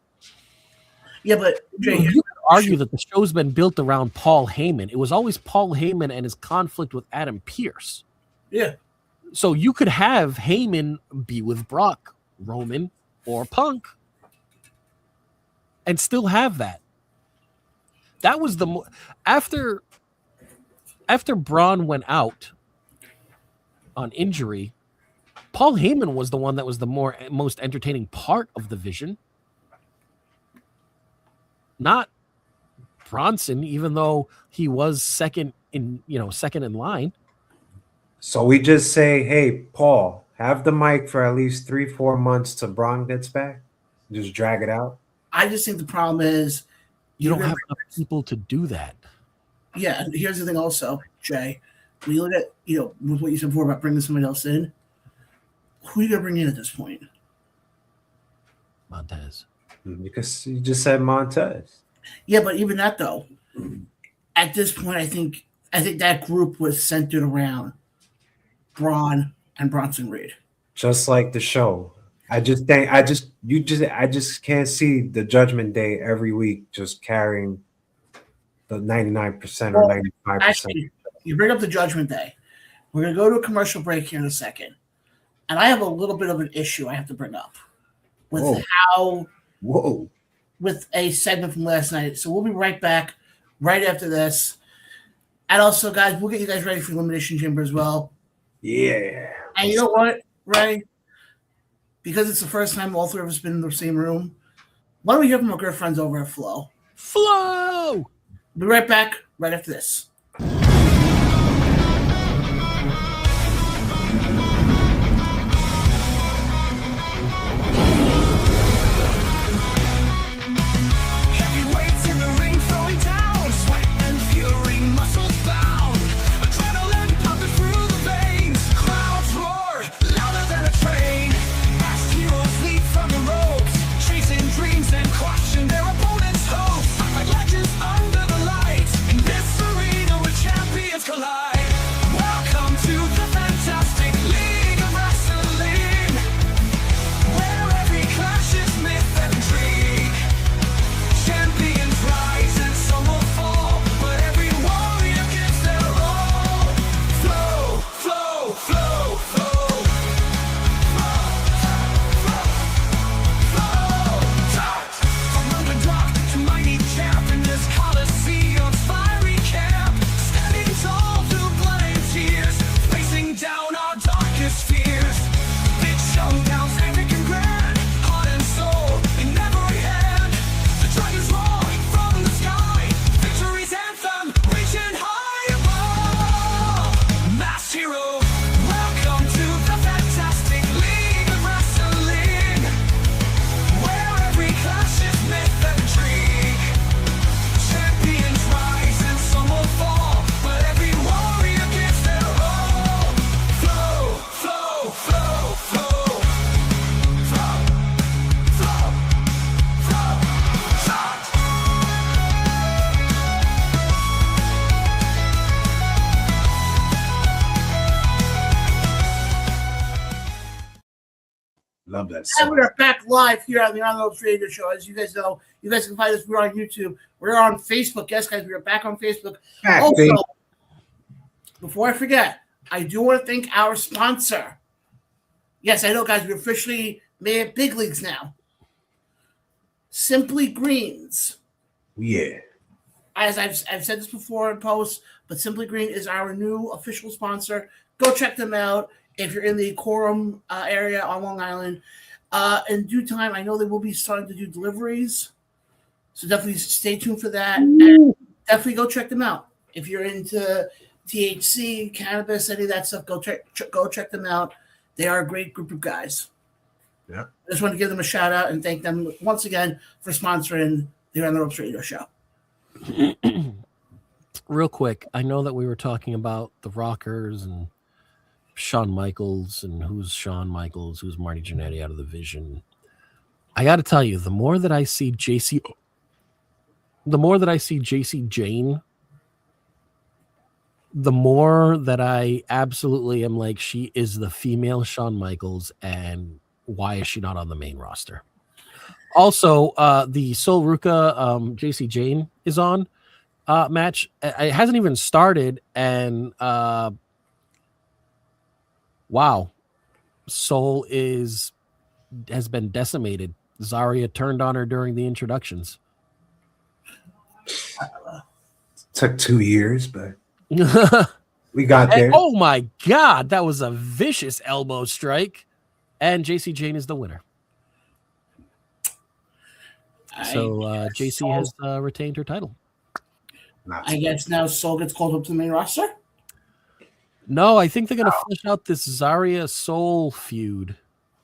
Speaker 1: Yeah, but Jay,
Speaker 3: you could argue that the show's been built around Paul Heyman. It was always Paul Heyman and his conflict with Adam Pearce.
Speaker 1: Yeah.
Speaker 3: So you could have Heyman be with Brock, Roman, or Punk, and still have that. That was after Braun went out on injury, Paul Heyman was the one that was the most entertaining part of the Vision. Not Bronson, even though he was second in line.
Speaker 2: So we just say, "Hey, Paul, have the mic for at least 3-4 months till Braun gets back." Just drag it out.
Speaker 1: I just think the problem is
Speaker 3: you don't have enough people to do that.
Speaker 1: Yeah, and here's the thing also, Jay. When you look at, with what you said before about bringing somebody else in, who are you going to bring in at this point?
Speaker 3: Montez.
Speaker 2: Because you just said Montez.
Speaker 1: Yeah, but even that, though, at this point, I think that group was centered around Braun and Bronson Reed.
Speaker 2: Just like the show. I just can't see the Judgment Day every week just carrying the 99% or 95%.
Speaker 1: Actually, you bring up the Judgment Day. We're going to go to a commercial break here in a second. And I have a little bit of an issue I have to bring up with with a segment from last night. So we'll be right back right after this. And also, guys, we'll get you guys ready for Elimination Chamber as well.
Speaker 2: Yeah.
Speaker 1: And you know what, Ray? Because it's the first time all three of us been in the same room, Why don't we hear from our good friends over at Flow?
Speaker 3: Flow!
Speaker 1: Be right back right after this.
Speaker 2: Love that
Speaker 1: And
Speaker 2: song.
Speaker 1: we are back live here on the On the Ropes Radio Show. As you guys know, you guys can find us. We're on YouTube. We're on Facebook. Yes, guys, we are back on Facebook. Also, before I forget, I do want to thank our sponsor. Yes, I know, guys, we're officially made it big leagues now. Simply Greens.
Speaker 2: Yeah.
Speaker 1: As I've said this before in posts, but Simply Green is our new official sponsor. Go check them out if you're in the Coram area on Long Island. In due time, I know they will be starting to do deliveries, so definitely stay tuned for that. And definitely go check them out. If you're into THC, cannabis, any of that stuff, go check them out. They are a great group of guys.
Speaker 2: Yeah.
Speaker 1: I just want to give them a shout out and thank them once again for sponsoring the On the Ropes Radio Show.
Speaker 3: Real quick, I know that we were talking about the Rockers and Shawn Michaels and who's Shawn Michaels, who's Marty Jannetty out of the Vision. I got to tell you, the more that I see JC Jane, the more that I absolutely am like, she is the female Shawn Michaels, and why is she not on the main roster? Also, the Sol Ruka JC Jane is on match. It hasn't even started, and wow, Sol has been decimated. Zarya turned on her during the introductions.
Speaker 2: Took 2 years, but we got there.
Speaker 3: Oh my God, that was a vicious elbow strike. And JC Jane is the winner. So JC has retained her title.
Speaker 1: I guess now Sol gets called up to the main roster?
Speaker 3: No, I think they're going to flesh out this Zarya Sol feud.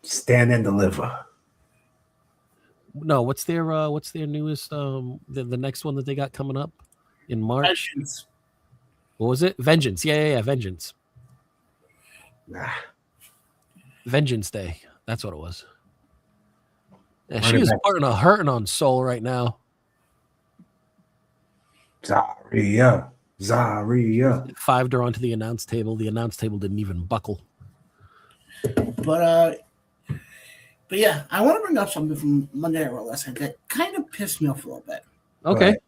Speaker 2: Stand and deliver.
Speaker 3: No, what's their newest the next one that they got coming up in March?
Speaker 1: Vengeance.
Speaker 3: What was it? Vengeance. Yeah, Vengeance.
Speaker 2: Nah.
Speaker 3: Vengeance Day. That's what it was. Yeah, she is hurting on Sol right now.
Speaker 2: Zarya.
Speaker 3: 5'd her onto the announce table. The announce table didn't even buckle.
Speaker 1: But yeah, I want to bring up something from Monday Night Raw last night that kind of pissed me off a little bit.
Speaker 3: Okay.
Speaker 2: Right.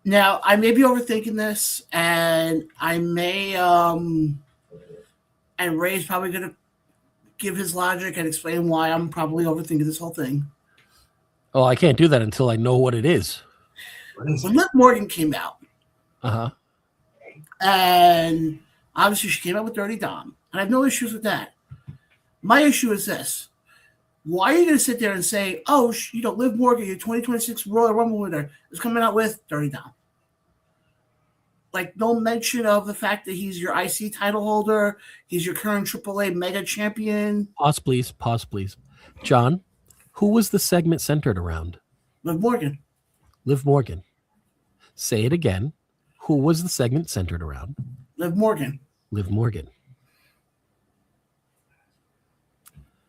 Speaker 1: Now, I may be overthinking this, and I may and Ray's probably going to give his logic and explain why I'm probably overthinking this whole thing.
Speaker 3: Oh, I can't do that until I know what it is.
Speaker 1: When Liv Morgan came out, and obviously she came out with Dirty Dom, and I have no issues with that. My issue is this. Why are you going to sit there and say, oh, Liv Morgan, your 2026 Royal Rumble winner, is coming out with Dirty Dom? Like, no mention of the fact that he's your IC title holder. He's your current AAA mega champion.
Speaker 3: Pause, please. Pause, please. John, who was the segment centered around?
Speaker 1: Liv Morgan.
Speaker 3: Liv Morgan. Say it again. Who was the segment centered around?
Speaker 1: Liv Morgan.
Speaker 3: Liv Morgan.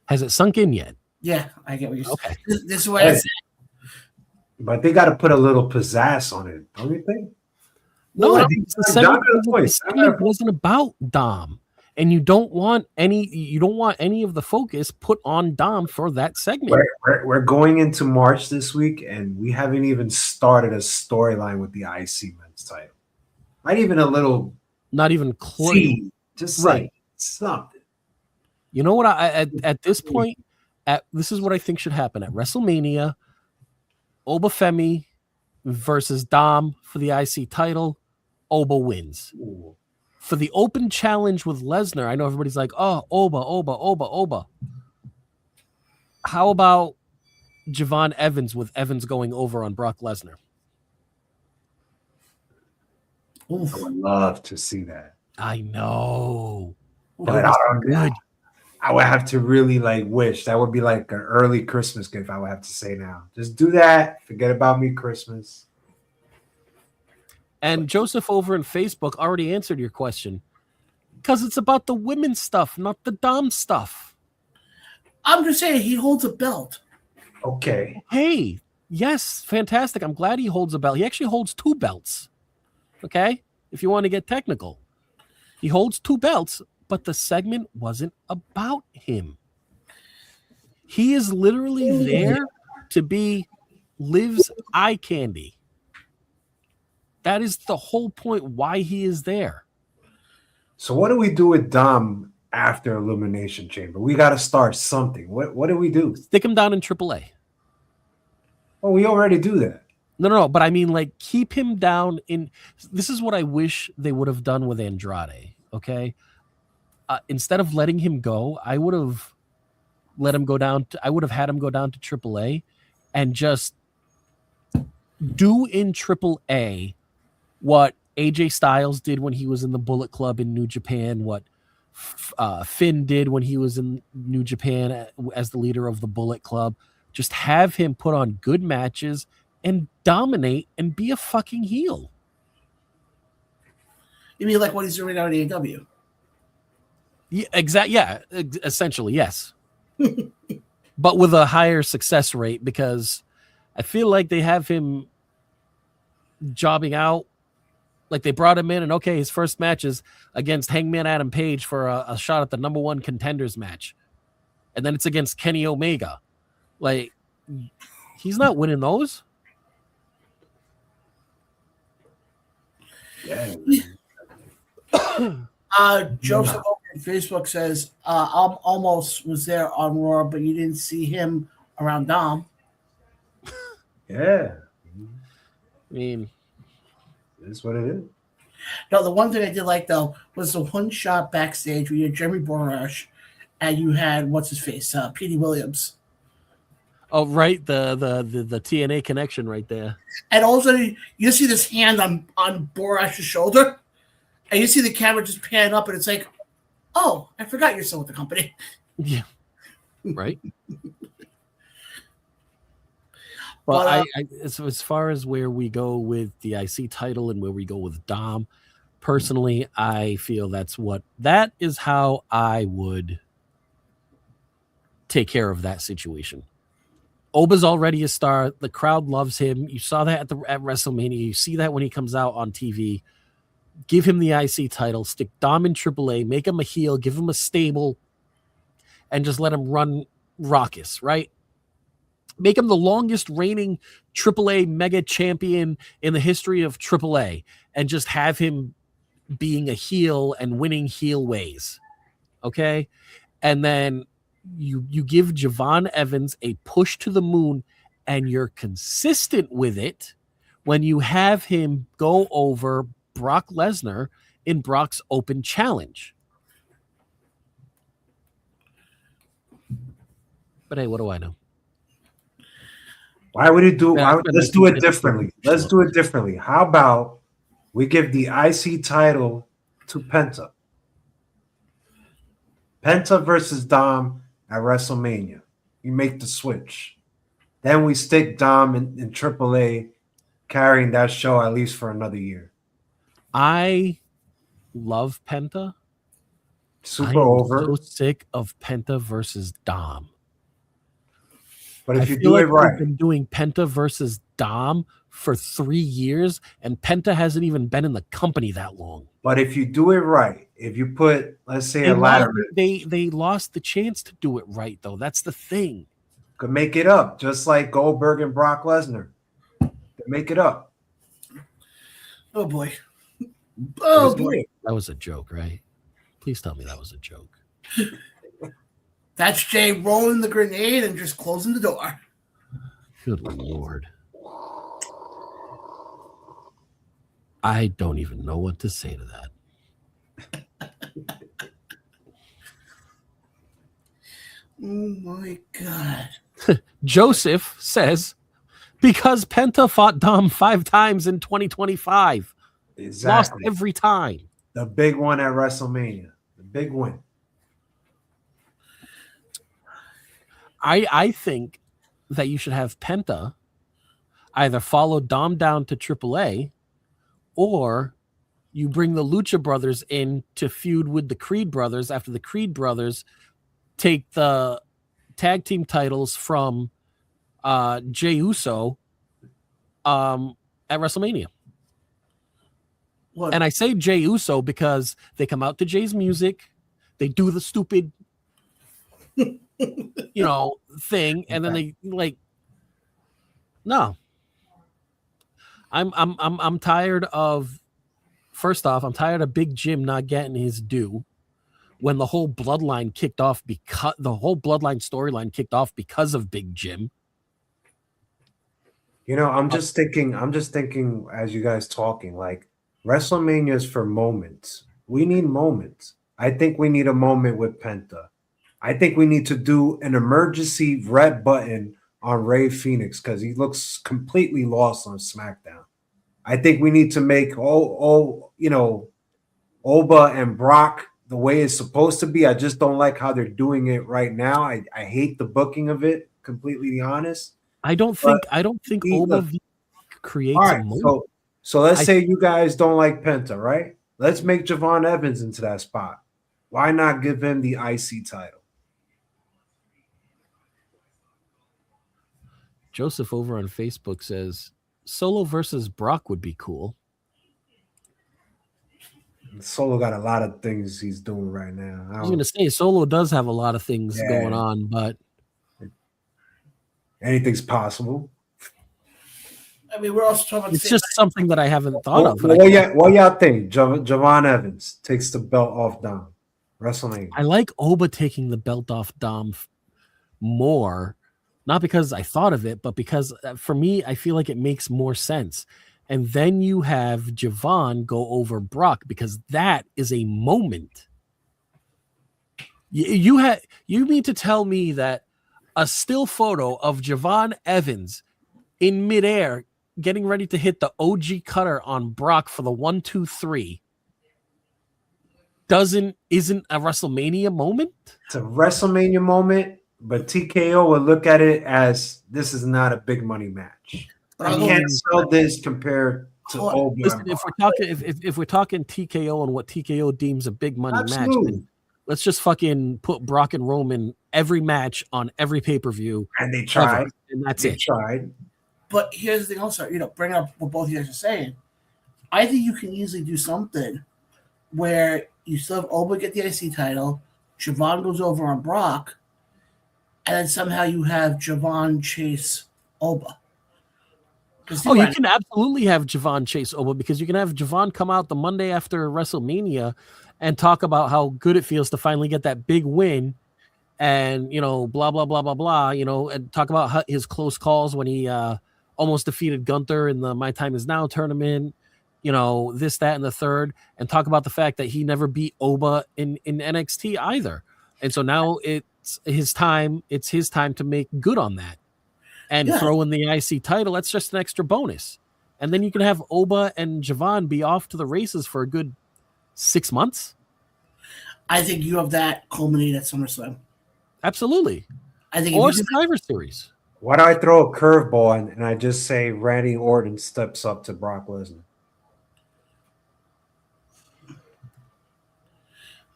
Speaker 3: Has it sunk in yet?
Speaker 1: Yeah, I get what you're saying.
Speaker 3: Okay.
Speaker 1: This is what I said.
Speaker 2: But they got to put a little pizzazz on it, don't you think?
Speaker 3: No,
Speaker 2: Well,
Speaker 3: the segment wasn't about Dom, and you don't want any of the focus put on Dom for that segment.
Speaker 2: We're going into March this week, and we haven't even started a storyline with the IC men's title.
Speaker 3: Not even close.
Speaker 2: Just right. Something.
Speaker 3: You know what? At this point, this is what I think should happen at WrestleMania. Obafemi versus Dom for the IC title. Oba wins.
Speaker 2: Ooh.
Speaker 3: For the open challenge with Lesnar, I know everybody's like, oh, Oba. How about Javon Evans with Evans going over on Brock Lesnar?
Speaker 2: Oof. I would love to see that.
Speaker 3: I know.
Speaker 2: But I would have to really wish. That would be like an early Christmas gift, I would have to say now. Just do that. Forget about me Christmas.
Speaker 3: And Joseph over in Facebook already answered your question. Because it's about the women's stuff, not the Dom stuff.
Speaker 1: I'm just saying he holds a belt.
Speaker 2: Okay.
Speaker 3: Hey, yes, fantastic. I'm glad he holds a belt. He actually holds 2 belts. Okay? If you want to get technical. He holds 2 belts, but the segment wasn't about him. He is literally there to be Liv's eye candy. That is the whole point why he is there.
Speaker 2: So what do we do with Dom after Elimination Chamber? We got to start something. What do we do?
Speaker 3: Stick him down in AAA.
Speaker 2: Oh, we already do that.
Speaker 3: No. But I mean, keep him down in. This is what I wish they would have done with Andrade. Okay. Instead of letting him go, I would have let him go down. I would have had him go down to AAA and just do in AAA what AJ Styles did when he was in the Bullet Club in New Japan, what Finn did when he was in New Japan as the leader of the Bullet Club. Just have him put on good matches and dominate and be a fucking heel.
Speaker 1: You mean like what he's doing on AEW?
Speaker 3: Yeah, exactly. Yeah, essentially, yes. But with a higher success rate, because I feel like they have him jobbing out. Like they brought him in, and okay, his first match is against Hangman Adam Page for a shot at the number 1 contenders match, and then it's against Kenny Omega. Like he's not winning those.
Speaker 2: Yeah.
Speaker 1: Joseph over on Facebook says, I almost was there on Raw, but you didn't see him around Dom.
Speaker 2: Yeah.
Speaker 3: I mean,
Speaker 2: that's what it is.
Speaker 1: No, the one thing I did like though was the one shot backstage where you had Jeremy Borash and you had what's his face, Petey Williams.
Speaker 3: Oh right, the TNA connection right there.
Speaker 1: And all of a sudden you see this hand on Borash's shoulder, and you see the camera just pan up, and it's like, oh, I forgot you're still with the company.
Speaker 3: Yeah, right. Well, as far as where we go with the IC title and where we go with Dom, personally, I feel that is how I would take care of that situation. Oba's already a star. The crowd loves him. You saw that at WrestleMania. You see that when he comes out on TV. Give him the IC title. Stick Dom in AAA. Make him a heel. Give him a stable. And just let him run raucous, right? Make him the longest reigning AAA mega champion in the history of AAA. And just have him being a heel and winning heel ways. Okay? And then you give Javon Evans a push to the moon, and you're consistent with it when you have him go over Brock Lesnar in Brock's open challenge. But hey, what do I know?
Speaker 2: Why would he do?
Speaker 3: Yeah,
Speaker 2: Let's do it differently. Let's do it differently. How about we give the IC title to Penta? Penta versus Dom at WrestleMania. You make the switch. Then we stick Dom in AAA, carrying that show at least for another year.
Speaker 3: I love Penta.
Speaker 2: Super over.
Speaker 3: So sick of Penta versus Dom.
Speaker 2: But if you do it right,
Speaker 3: we've been doing Penta versus Dom for 3 years, and Penta hasn't even been in the company that long.
Speaker 2: But if you do it right, if you put, let's say, a ladder,
Speaker 3: they lost the chance to do it right, though. That's the thing.
Speaker 2: Could make it up, just like Goldberg and Brock Lesnar. Make it up.
Speaker 1: Oh boy. Oh boy.
Speaker 3: That was a joke, right? Please tell me that was a joke.
Speaker 1: That's Jay rolling the grenade and just closing the door.
Speaker 3: Good Lord. I don't even know what to say to that.
Speaker 1: Oh my God.
Speaker 3: Joseph says, because Penta fought Dom 5 times in 2025.
Speaker 2: Exactly.
Speaker 3: Lost every time.
Speaker 2: The big one at WrestleMania. The big win.
Speaker 3: I think that you should have Penta either follow Dom down to AAA, or you bring the Lucha Brothers in to feud with the Creed Brothers after the Creed Brothers take the tag team titles from Jey Uso at WrestleMania.
Speaker 1: What?
Speaker 3: And I say Jey Uso because they come out to Jay's music, they do the stupid thing, and then they no. I'm tired of, first off, I'm tired of Big Jim not getting his due when the whole bloodline kicked off because the whole bloodline storyline kicked off because of Big Jim.
Speaker 2: I'm just thinking as you guys talking, like WrestleMania is for moments. We need moments. I think we need a moment with Penta. I think we need to do an emergency red button on Rey Fenix because he looks completely lost on SmackDown. I think we need to make Oba and Brock the way it's supposed to be. I just don't like how they're doing it right now. I hate the booking of it, completely honest.
Speaker 3: I don't think Oba creates a moment.
Speaker 2: So let's say you guys don't like Penta, right? Let's make Javon Evans into that spot. Why not give him the IC title?
Speaker 3: Joseph over on Facebook says Solo versus Brock would be cool.
Speaker 2: Solo got a lot of things he's doing right now.
Speaker 3: I was going to say Solo does have a lot of things going on, but
Speaker 2: anything's possible.
Speaker 1: I mean, we're also talking about
Speaker 3: it's just something that I haven't thought of.
Speaker 2: What y'all think? Javon Evans takes the belt off Dom. WrestleMania.
Speaker 3: I like Oba taking the belt off Dom more. Not because I thought of it, but because for me, I feel like it makes more sense. And then you have Javon go over Brock because that is a moment. You mean to tell me that a still photo of Javon Evans in midair getting ready to hit the OG cutter on Brock for the 1, 2, 3 isn't a WrestleMania moment?
Speaker 2: It's a WrestleMania moment. But TKO will look at it as this is not a big money match. I can't sell this compared to Oba.
Speaker 3: Listen, if we're talking TKO and what TKO deems a big money match, then let's just fucking put Brock and Roman every match on every pay-per-view.
Speaker 2: And they tried.
Speaker 3: And that's
Speaker 2: it. Tried.
Speaker 1: But here's the thing also, bring up what both of you guys are saying. I think you can easily do something where you still have Oba get the IC title, Javon goes over on Brock, and then somehow you have Javon chase Oba.
Speaker 3: You can absolutely have Javon chase Oba because you can have Javon come out the Monday after WrestleMania and talk about how good it feels to finally get that big win and, blah, blah, blah, blah, blah, and talk about his close calls when he almost defeated Gunther in the My Time Is Now tournament, this, that, and the third, and talk about the fact that he never beat Oba in NXT either. And so now it's it's his time. It's his time to make good on that, and throw in the IC title. That's just an extra bonus, and then you can have Oba and Javon be off to the races for a good 6 months.
Speaker 1: I think you have that culminate at SummerSlam.
Speaker 3: Absolutely.
Speaker 1: I think
Speaker 3: or Survivor Series.
Speaker 2: Why do I throw a curveball and I just say Randy Orton steps up to Brock Lesnar?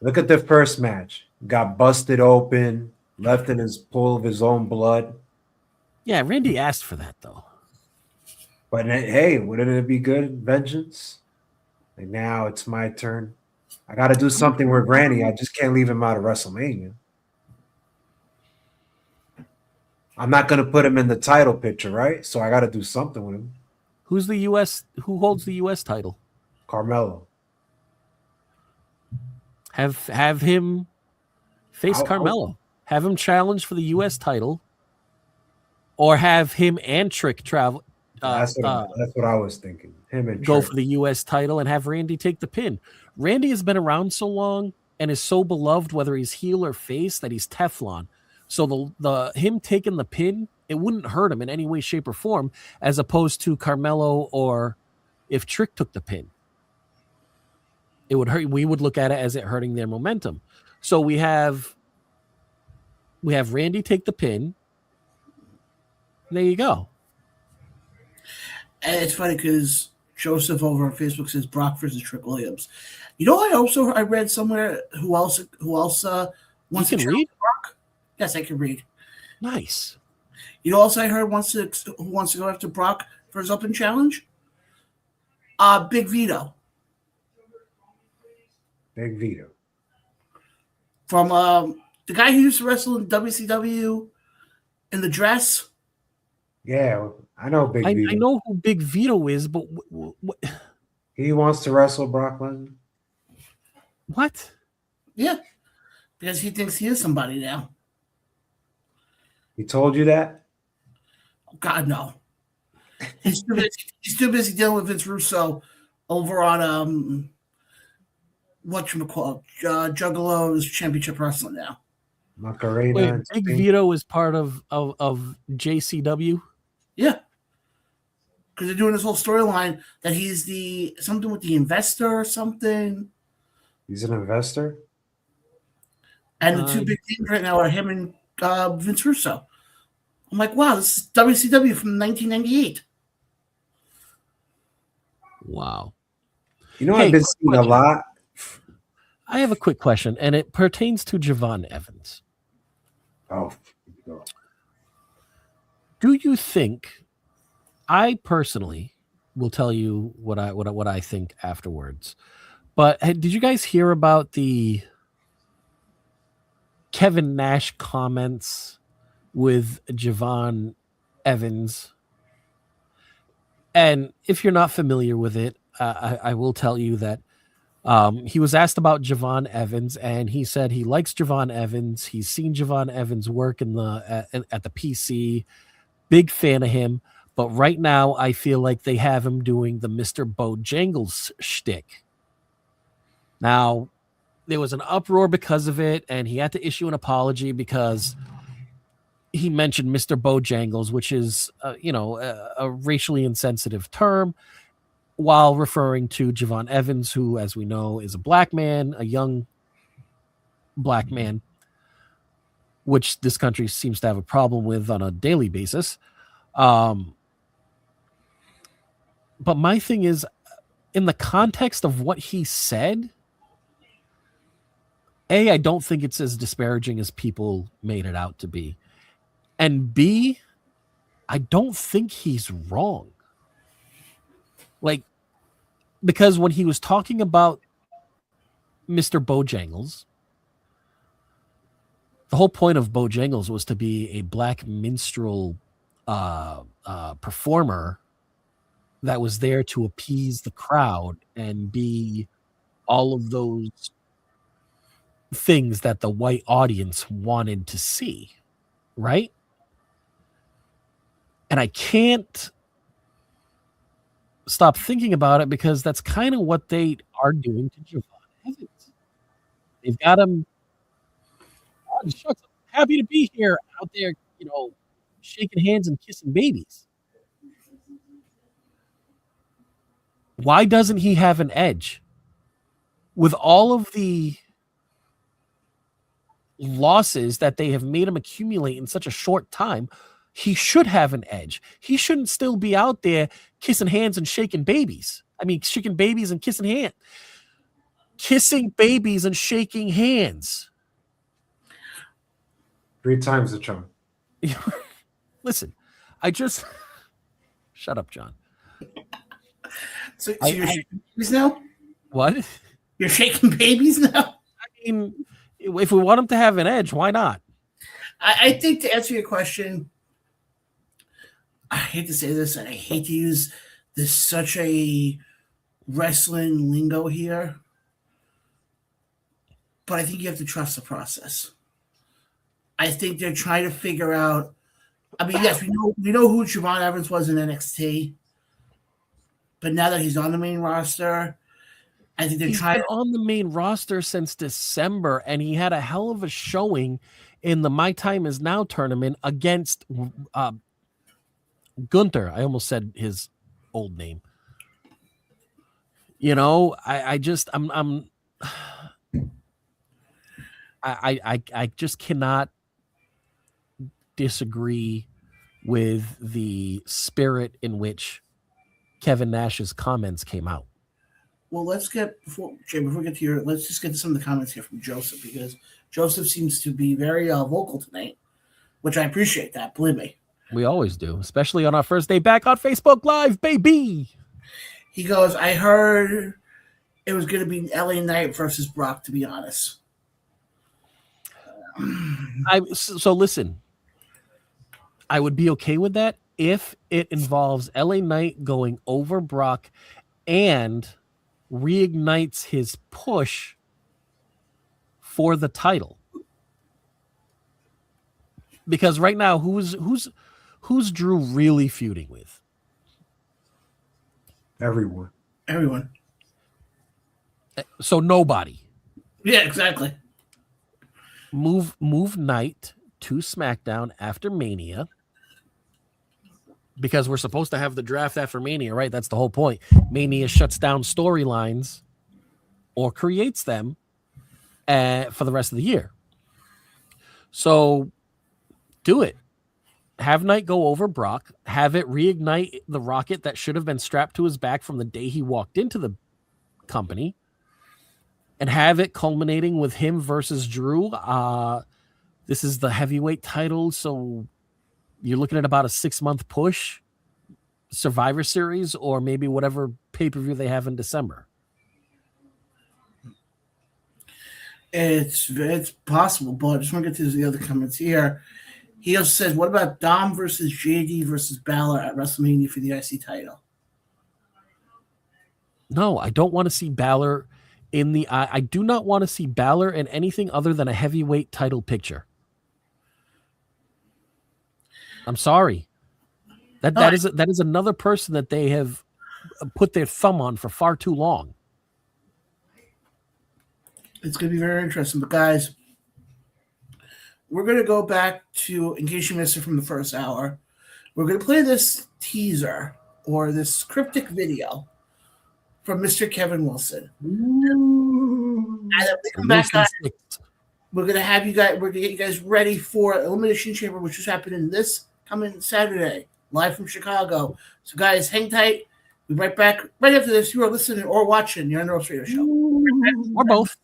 Speaker 2: Look at the first match. Got busted open, left in his pool of his own blood.
Speaker 3: Yeah, Randy asked for that, though.
Speaker 2: But hey, wouldn't it be good? Vengeance? Like, now it's my turn. I got to do something with Randy. I just can't leave him out of WrestleMania. I'm not going to put him in the title picture, right? So I got to do something with him.
Speaker 3: Who holds the US title?
Speaker 2: Carmelo.
Speaker 3: Have him face Carmelo. Have him challenge for the US title, or have him and Trick travel.
Speaker 2: That's what I was thinking. Him and
Speaker 3: go
Speaker 2: Trick.
Speaker 3: for the US title and have Randy take the pin. Randy has been around so long and is so beloved, whether he's heel or face, that he's Teflon. So the him taking the pin, it wouldn't hurt him in any way, shape, or form, as opposed to Carmelo or if Trick took the pin. It would hurt. We would look at it as it hurting their momentum. So we have Randy take the pin. There you go.
Speaker 1: And it's funny because Joseph over on Facebook says Brock versus Trick Williams. You know, I read somewhere who else wants to
Speaker 3: read?
Speaker 1: Brock? Yes, I can read.
Speaker 3: Nice.
Speaker 1: You know, also I heard who wants to go after Brock for his open challenge. Big Vito.
Speaker 2: Big Vito.
Speaker 1: From the guy who used to wrestle in WCW in the dress.
Speaker 2: Yeah, I know Big Vito.
Speaker 3: I know who Big Vito is, but
Speaker 2: he wants to wrestle Brock Lesnar.
Speaker 3: What?
Speaker 1: Yeah, because he thinks he is somebody now.
Speaker 2: He told you that?
Speaker 1: Oh, God, no. He's too busy dealing with Vince Russo over on whatchamacallit, Juggalo's Championship Wrestling now.
Speaker 2: Macarena.
Speaker 3: Wait, Big Vito is part of JCW?
Speaker 1: Yeah. Because they're doing this whole storyline that he's something with the investor or something.
Speaker 2: He's an investor?
Speaker 1: And the two big things right now are him and Vince Russo. I'm like, wow, this is WCW from 1998.
Speaker 3: Wow.
Speaker 2: You know, I've been seeing a lot.
Speaker 3: I have a quick question, and it pertains to Javon Evans.
Speaker 2: Oh.
Speaker 3: Do you think, I personally will tell you what I think afterwards, but did you guys hear about the Kevin Nash comments with Javon Evans? And if you're not familiar with it, I will tell you that he was asked about Javon Evans, and he said he likes Javon Evans. He's seen Javon Evans work at the PC. Big fan of him. But right now, I feel like they have him doing the Mr. Bojangles shtick. Now, there was an uproar because of it, and he had to issue an apology because he mentioned Mr. Bojangles, which is, a racially insensitive term, while referring to Javon Evans, who, as we know, is a black man, a young black man, which this country seems to have a problem with on a daily basis. But my thing is, in the context of what he said, A, I don't think it's as disparaging as people made it out to be. And B, I don't think he's wrong. Because when he was talking about Mr. Bojangles, the whole point of Bojangles was to be a black minstrel performer that was there to appease the crowd and be all of those things that the white audience wanted to see, right? And I can't stop thinking about it because that's kind of what they are doing to Javon Evans. They've got him happy to be here out there, shaking hands and kissing babies. Why doesn't he have an edge? With all of the losses that they have made him accumulate in such a short time, he should have an edge. He shouldn't still be out there kissing hands and shaking babies. I mean, shaking babies and kissing hands. Kissing babies and shaking hands.
Speaker 2: 3 times the charm.
Speaker 3: Listen, shut up, John.
Speaker 1: So you're shaking babies now?
Speaker 3: What?
Speaker 1: You're shaking babies now?
Speaker 3: I mean, if we want him to have an edge, why not?
Speaker 1: I think to answer your question, I hate to say this, and I hate to use this such a wrestling lingo here, but I think you have to trust the process. I think they're trying to figure out. I mean, yes, we know who Javon Evans was in NXT, but now that he's on the main roster, I think
Speaker 3: He's been on the main roster since December, and he had a hell of a showing in the My Time Is Now tournament against Gunther. I almost said his old name. I just cannot disagree with the spirit in which Kevin Nash's comments came out.
Speaker 1: Well, let's get before we get to let's just get to some of the comments here from Joseph, because Joseph seems to be very vocal tonight, which I appreciate that. Believe me,
Speaker 3: we always do, especially on our first day back on Facebook Live, baby.
Speaker 1: He goes, I heard it was going to be LA Knight versus Brock. To be honest,
Speaker 3: so listen, I would be okay with that if it involves LA Knight going over Brock and reignites his push for the title. Because right now, who's Drew really feuding with?
Speaker 2: Everyone.
Speaker 3: So nobody.
Speaker 1: Yeah, exactly.
Speaker 3: Move Knight to SmackDown after Mania. Because we're supposed to have the draft after Mania, right? That's the whole point. Mania shuts down storylines or creates them for the rest of the year. So do it. Have Knight go over Brock. Have it reignite the rocket that should have been strapped to his back from the day he walked into the company. And have it culminating with him versus Drew. This is the heavyweight title, so you're looking at about a 6-month push, Survivor Series, or maybe whatever pay-per-view they have in December.
Speaker 1: It's possible, but I just want to get to the other comments here. He also says, what about Dom versus JD versus Balor at WrestleMania for the IC title?
Speaker 3: No, I don't want to see Balor in the... I do not want to see Balor in anything other than a heavyweight title picture. I'm sorry. That is another person that they have put their thumb on for far too long.
Speaker 1: It's going to be very interesting. But guys, we're going to go back to, in case you missed it from the first hour, we're going to play this teaser or this cryptic video from Mr. Kevin Wilson. And then we come back, guys, we're going to have you guys, we're going to get you guys ready for Elimination Chamber, which is happening this coming Saturday, live from Chicago. So, guys, hang tight. We'll be right back right after this. You are listening or watching the Under Oath Radio Show.
Speaker 3: Or both.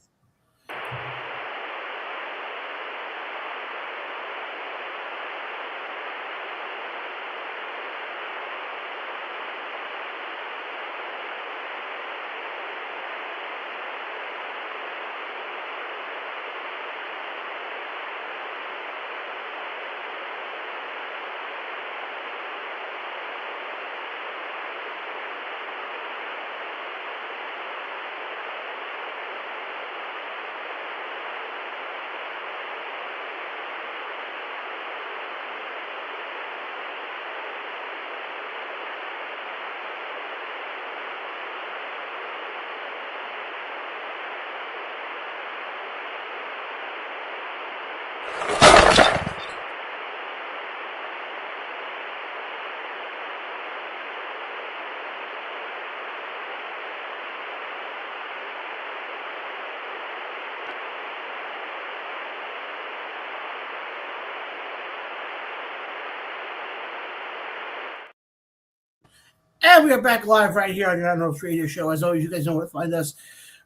Speaker 1: And we are back live right here on your Unroofed Radio Show. As always, you guys know where to find us.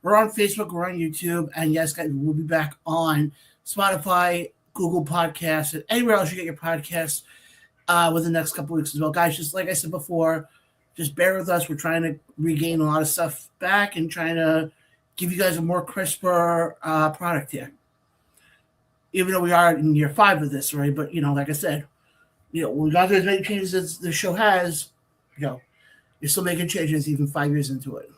Speaker 1: We're on Facebook, we're on YouTube, and yes, guys, we'll be back on Spotify, Google Podcasts, and anywhere else you get your podcasts within the next couple weeks as well. Guys, just like I said before, just bear with us. We're trying to regain a lot of stuff back and trying to give you guys a more crisper product here. Even though we are in year 5 of this, right? But, like I said, when we got through as many changes as the show has, you're still making changes even 5 years into it.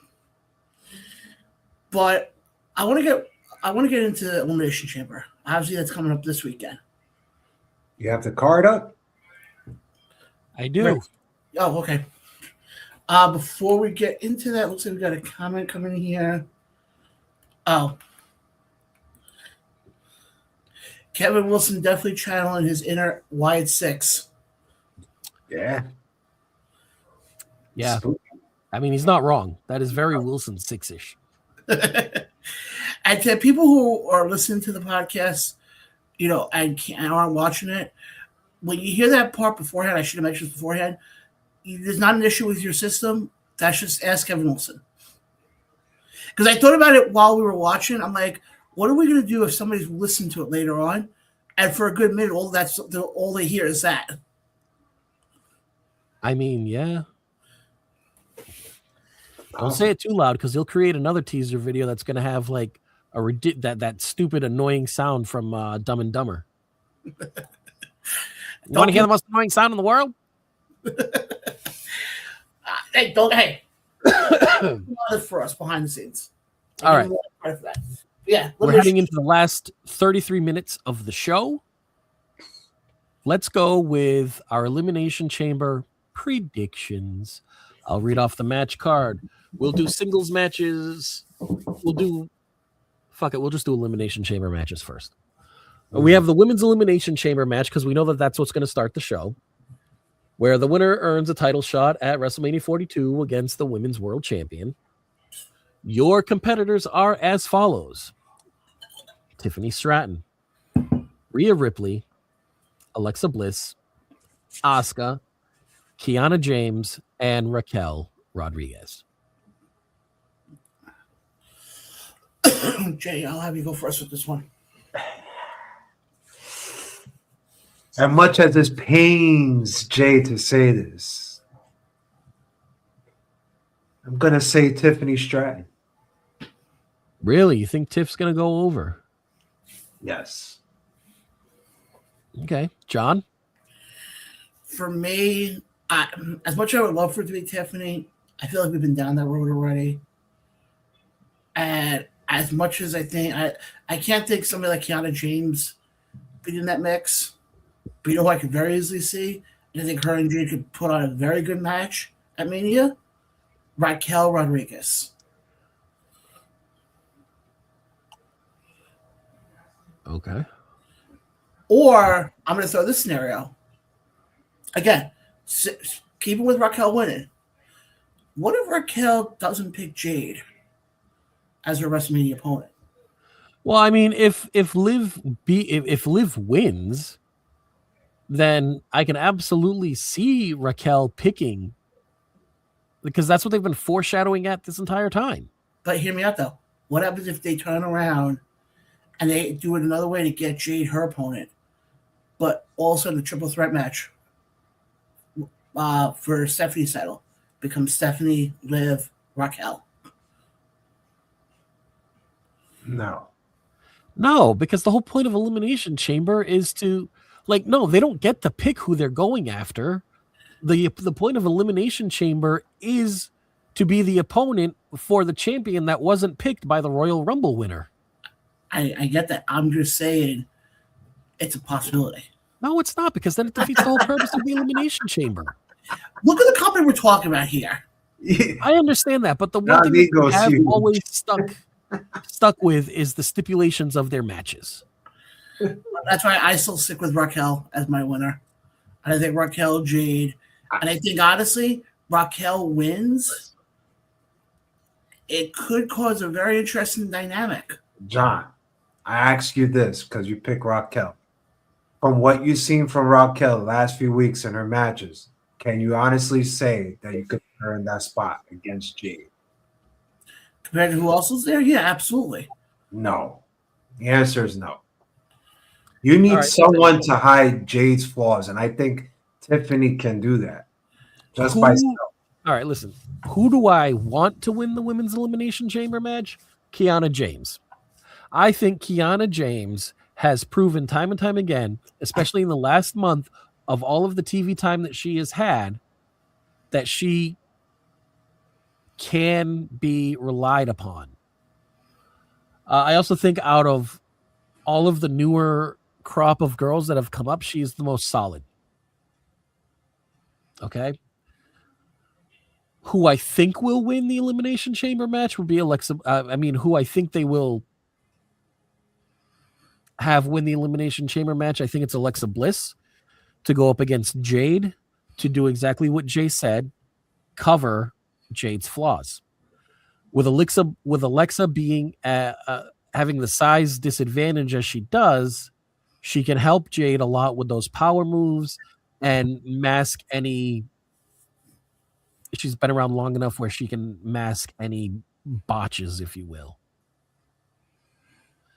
Speaker 1: But I want to get into the Elimination Chamber. Obviously, that's coming up this weekend.
Speaker 2: You have the card up?
Speaker 3: I do. Right.
Speaker 1: Oh, okay. Before we get into that, looks like we got a comment coming in here. Oh. Kevin Wilson definitely channeling his inner Wyatt 6.
Speaker 2: Yeah.
Speaker 3: Yeah. I mean, he's not wrong. That is very Wilson 6-ish.
Speaker 1: And to people who are listening to the podcast, and aren't watching it, when you hear that part beforehand, I should have mentioned beforehand, there's not an issue with your system. That's just ask Kevin Wilson. Because I thought about it while we were watching. I'm like, what are we going to do if somebody's listening to it later on? And for a good minute, all they hear is that.
Speaker 3: I mean, yeah. Don't say it too loud because he'll create another teaser video that's going to have like that stupid annoying sound from Dumb and Dumber. You want to hear the most annoying sound in the world?
Speaker 1: Hey, for us behind the scenes.
Speaker 3: All right.
Speaker 1: Yeah,
Speaker 3: we're heading into the last 33 minutes of the show. Let's go with our Elimination Chamber predictions. I'll read off the match card. We'll do singles matches. We'll just do Elimination Chamber matches first. We have the Women's Elimination Chamber match because we know that that's what's going to start the show, where the winner earns a title shot at WrestleMania 42 against the Women's World Champion. Your competitors are as follows: Tiffany Stratton, Rhea Ripley, Alexa Bliss, Asuka, Kiana James, and Raquel Rodriguez.
Speaker 1: Jay, I'll have you go first with this one.
Speaker 2: As much as this pains Jay to say this, I'm going to say Tiffany Stratton.
Speaker 3: Really? You think Tiff's going to go over?
Speaker 2: Yes.
Speaker 3: Okay. John?
Speaker 1: For me, as much as I would love for it to be Tiffany, I feel like we've been down that road already. And as much as I think, I can't think somebody like Kiana James being in that mix. But who I could very easily see, and I think her and Jade could put on a very good match at Mania, Raquel Rodriguez.
Speaker 3: Okay.
Speaker 1: Or I'm going to throw this scenario. Again, keeping with Raquel winning. What if Raquel doesn't pick Jade as her WrestleMania opponent?
Speaker 3: Well, I mean, if Liv wins, then I can absolutely see Raquel picking, because that's what they've been foreshadowing at this entire time.
Speaker 1: But hear me out, though. What happens if they turn around and they do it another way to get Jade her opponent, but also the triple threat match for Stephanie's title becomes Stephanie, Liv, Raquel?
Speaker 3: No, because the whole point of Elimination Chamber is to, no, they don't get to pick who they're going after. The point of Elimination Chamber is to be the opponent for the champion that wasn't picked by the Royal Rumble winner.
Speaker 1: I get that. I'm just saying it's a possibility.
Speaker 3: No, it's not, because then it defeats the whole purpose of the Elimination Chamber.
Speaker 1: Look at the company we're talking about here.
Speaker 3: I understand that, but the one thing that we have always stuck with is the stipulations of their matches.
Speaker 1: That's why I still stick with Raquel as my winner. And I think Raquel, Jade, and I think honestly, Raquel wins. It could cause a very interesting dynamic.
Speaker 2: John, I ask you this because you pick Raquel. From what you've seen from Raquel the last few weeks in her matches, can you honestly say that you could earn that spot against Jade?
Speaker 1: Compared to who else is there? Yeah, absolutely.
Speaker 2: No. The answer is no. You need
Speaker 3: All right,
Speaker 2: someone to hide Jade's flaws, and I think Tiffany can do that just by herself.
Speaker 3: All right, listen. Who do I want to win the Women's Elimination Chamber match? Kiana James. I think Kiana James has proven time and time again, especially in the last month of all of the TV time that she has had, that she can be relied upon. I also think out of all of the newer crop of girls that have come up, she is the most solid. Okay. Who I think will win the Elimination Chamber match would be Alexa. Who I think they will have win the Elimination Chamber match. I think it's Alexa Bliss to go up against Jade to do exactly what Jay said, cover Jade's flaws. With Alexa being having the size disadvantage as she does, she can help Jade a lot with those power moves and mask any. She's been around long enough where she can mask any botches, if you will.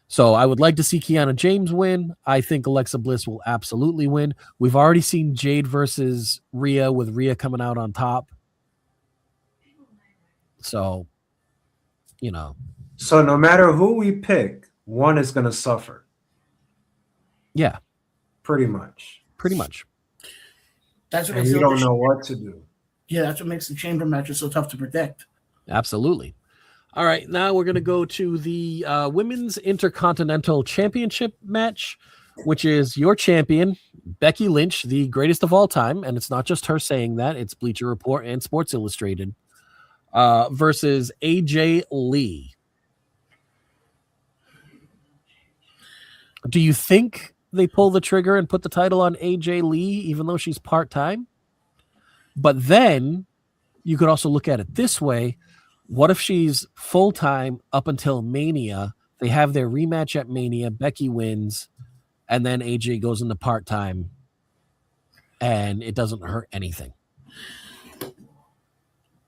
Speaker 3: So I would like to see Kiana James win. I think Alexa Bliss will absolutely win. We've already seen Jade versus Rhea, with Rhea coming out on top. So,
Speaker 2: So no matter who we pick, one is going to suffer.
Speaker 3: Yeah.
Speaker 2: Pretty much.
Speaker 1: That's what
Speaker 2: And you don't know what to do.
Speaker 1: Yeah, that's what makes the chamber matches so tough to predict.
Speaker 3: Absolutely. All right, now we're going to go to the Women's Intercontinental Championship match, which is your champion, Becky Lynch, the greatest of all time. And it's not just her saying that. It's Bleacher Report and Sports Illustrated versus AJ Lee. Do you think they pull the trigger and put the title on AJ Lee, even though she's part-time? But then you could also look at it this way. What if she's full-time up until Mania? They have their rematch at Mania. Becky wins, and then AJ goes into part-time, and it doesn't hurt anything.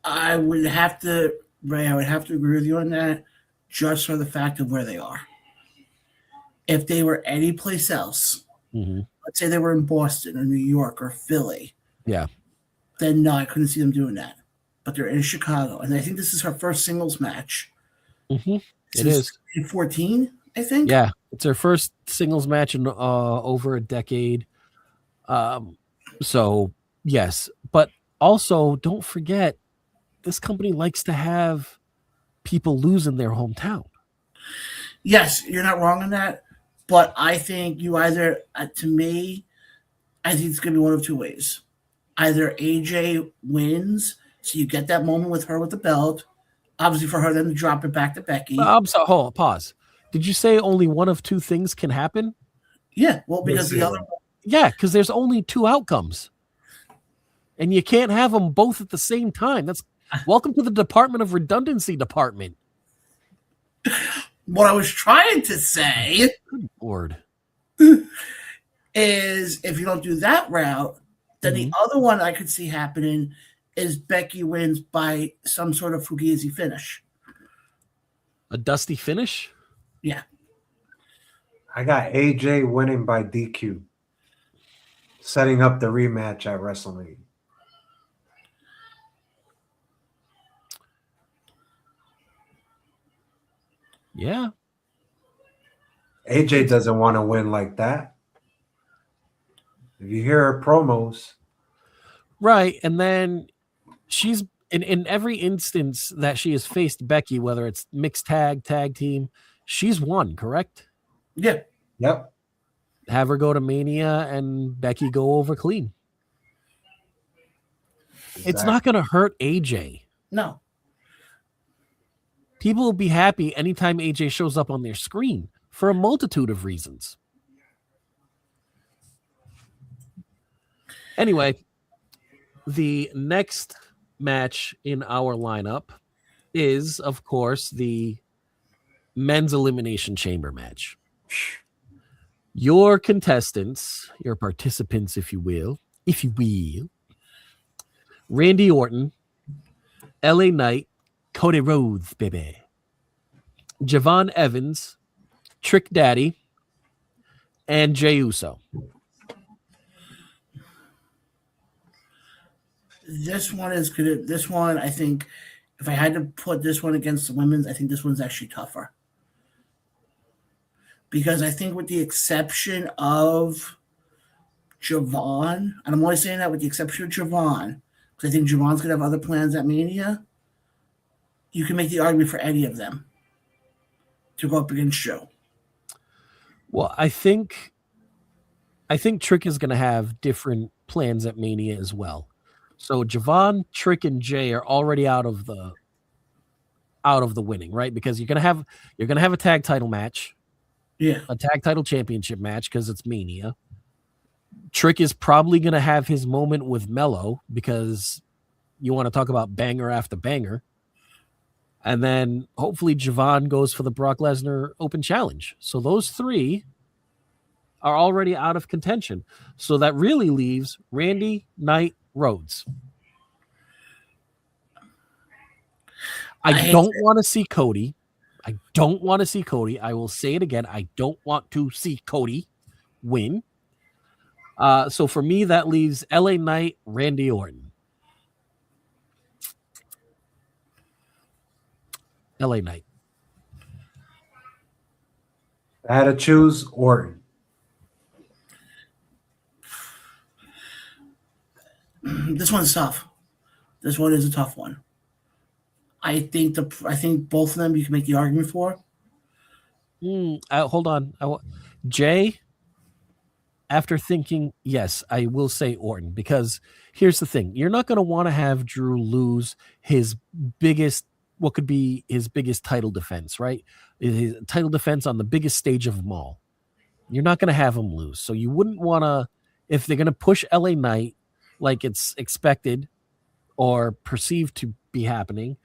Speaker 1: I would have to, Ray, agree with you on that, just for the fact of where they are. If they were any place else, let's say they were in Boston or New York or Philly, then no, I couldn't see them doing that. But they're in Chicago, and I think this is her first singles match.
Speaker 3: It is
Speaker 1: 2014, I think.
Speaker 3: Yeah, it's her first singles match in over a decade. So yes, but also don't forget, this company likes to have people lose in their hometown.
Speaker 1: Yes, you're not wrong on that. But I think you either, to me, I think it's going to be one of two ways. Either AJ wins, so you get that moment with her with the belt. Obviously, for her then to drop it back to Becky.
Speaker 3: I'm sorry, hold on, pause. Did you say only one of two things can happen?
Speaker 1: Yeah, well, because the other.
Speaker 3: Yeah, because there's only two outcomes, and you can't have them both at the same time. That's welcome to the Department of Redundancy department.
Speaker 1: What I was trying to say,
Speaker 3: good Lord,
Speaker 1: is if you don't do that route, then the other one I could see happening is Becky wins by some sort of fugazi finish.
Speaker 3: A dusty finish?
Speaker 1: Yeah.
Speaker 2: I got AJ winning by DQ, setting up the rematch at Wrestlemania.
Speaker 3: Yeah.
Speaker 2: AJ doesn't want to win like that. If you hear her promos.
Speaker 3: Right. And then she's in every instance that she has faced Becky, whether it's mixed tag team, she's won, correct?
Speaker 1: Yeah.
Speaker 2: Yep.
Speaker 3: Have her go to Mania and Becky go over clean. Exactly. It's not going to hurt AJ.
Speaker 1: No.
Speaker 3: People will be happy anytime AJ shows up on their screen for a multitude of reasons. Anyway, the next match in our lineup is, of course, the men's Elimination Chamber match. Your contestants, your participants, if you will, Randy Orton, LA Knight, Cody Rhodes, baby. Javon Evans, Trick Daddy, and Jey Uso.
Speaker 1: This one is good. This one, I think, if I had to put this one against the women's, I think this one's actually tougher. Because I think with the exception of Javon, and I'm only saying that with the exception of Javon, because I think Javon's going to have other plans at Mania, you can make the argument for any of them to go up against Joe.
Speaker 3: Well, I think Trick is going to have different plans at Mania as well. So Javon, Trick, and Jay are already out of the winning, right? Because you're gonna have a tag title match, a tag title championship match because it's Mania. Trick is probably gonna have his moment with Mello because you want to talk about banger after banger, and then hopefully Javon goes for the Brock Lesnar Open Challenge. So those three are already out of contention. So that really leaves Randy, Knight, Rhodes. I don't want to see Cody. I will say it again. I don't want to see Cody win. So for me, that leaves LA Knight, Randy Orton. LA Knight.
Speaker 2: I had to choose Orton.
Speaker 1: This one's tough. This one is a tough one. I think both of them you can make the argument for.
Speaker 3: Hold on. Jay, after thinking, yes, I will say Orton, because here's the thing. You're not going to want to have Drew lose what could be his biggest title defense, right? His title defense on the biggest stage of them all. You're not going to have him lose. So you wouldn't want to, if they're going to push LA Knight like it's expected or perceived to be happening,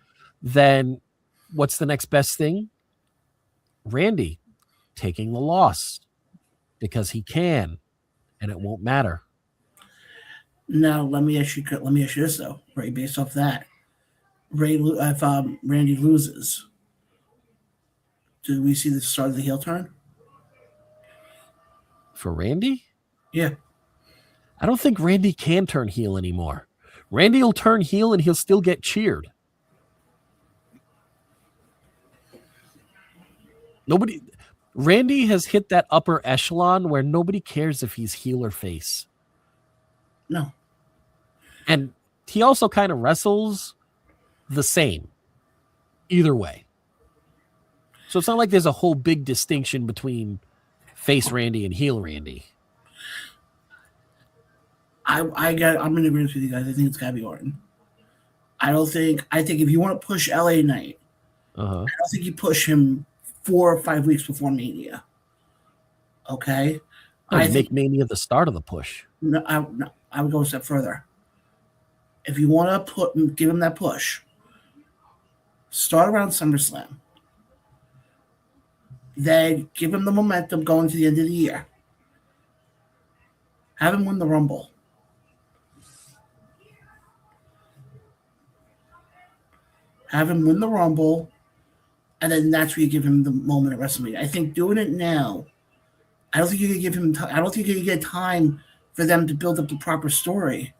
Speaker 3: then what's the next best thing? Randy taking the loss because he can, and it won't matter.
Speaker 1: Now let me ask you this though, Ray. Based off that, if Randy loses, do we see the start of the heel turn
Speaker 3: for Randy?
Speaker 1: Yeah.
Speaker 3: I don't think Randy can turn heel anymore. Randy will turn heel and he'll still get cheered. Randy has hit that upper echelon where nobody cares if he's heel or face.
Speaker 1: No.
Speaker 3: And he also kind of wrestles the same either way. So it's not like there's a whole big distinction between face Randy and heel Randy.
Speaker 1: I'm in agreement with you guys. I think it's gotta be Orton. I think if you want to push LA Knight, I don't think you push him 4 or 5 weeks before Mania. Okay?
Speaker 3: I think Mania the start of the push.
Speaker 1: No, I would go a step further. If you want to give him that push, start around SummerSlam. Then give him the momentum going to the end of the year. Have him win the Rumble. Have him win the Rumble, and then that's where you give him the moment at WrestleMania. I think doing it now, I don't think you can give him. I don't think you can get time for them to build up the proper story.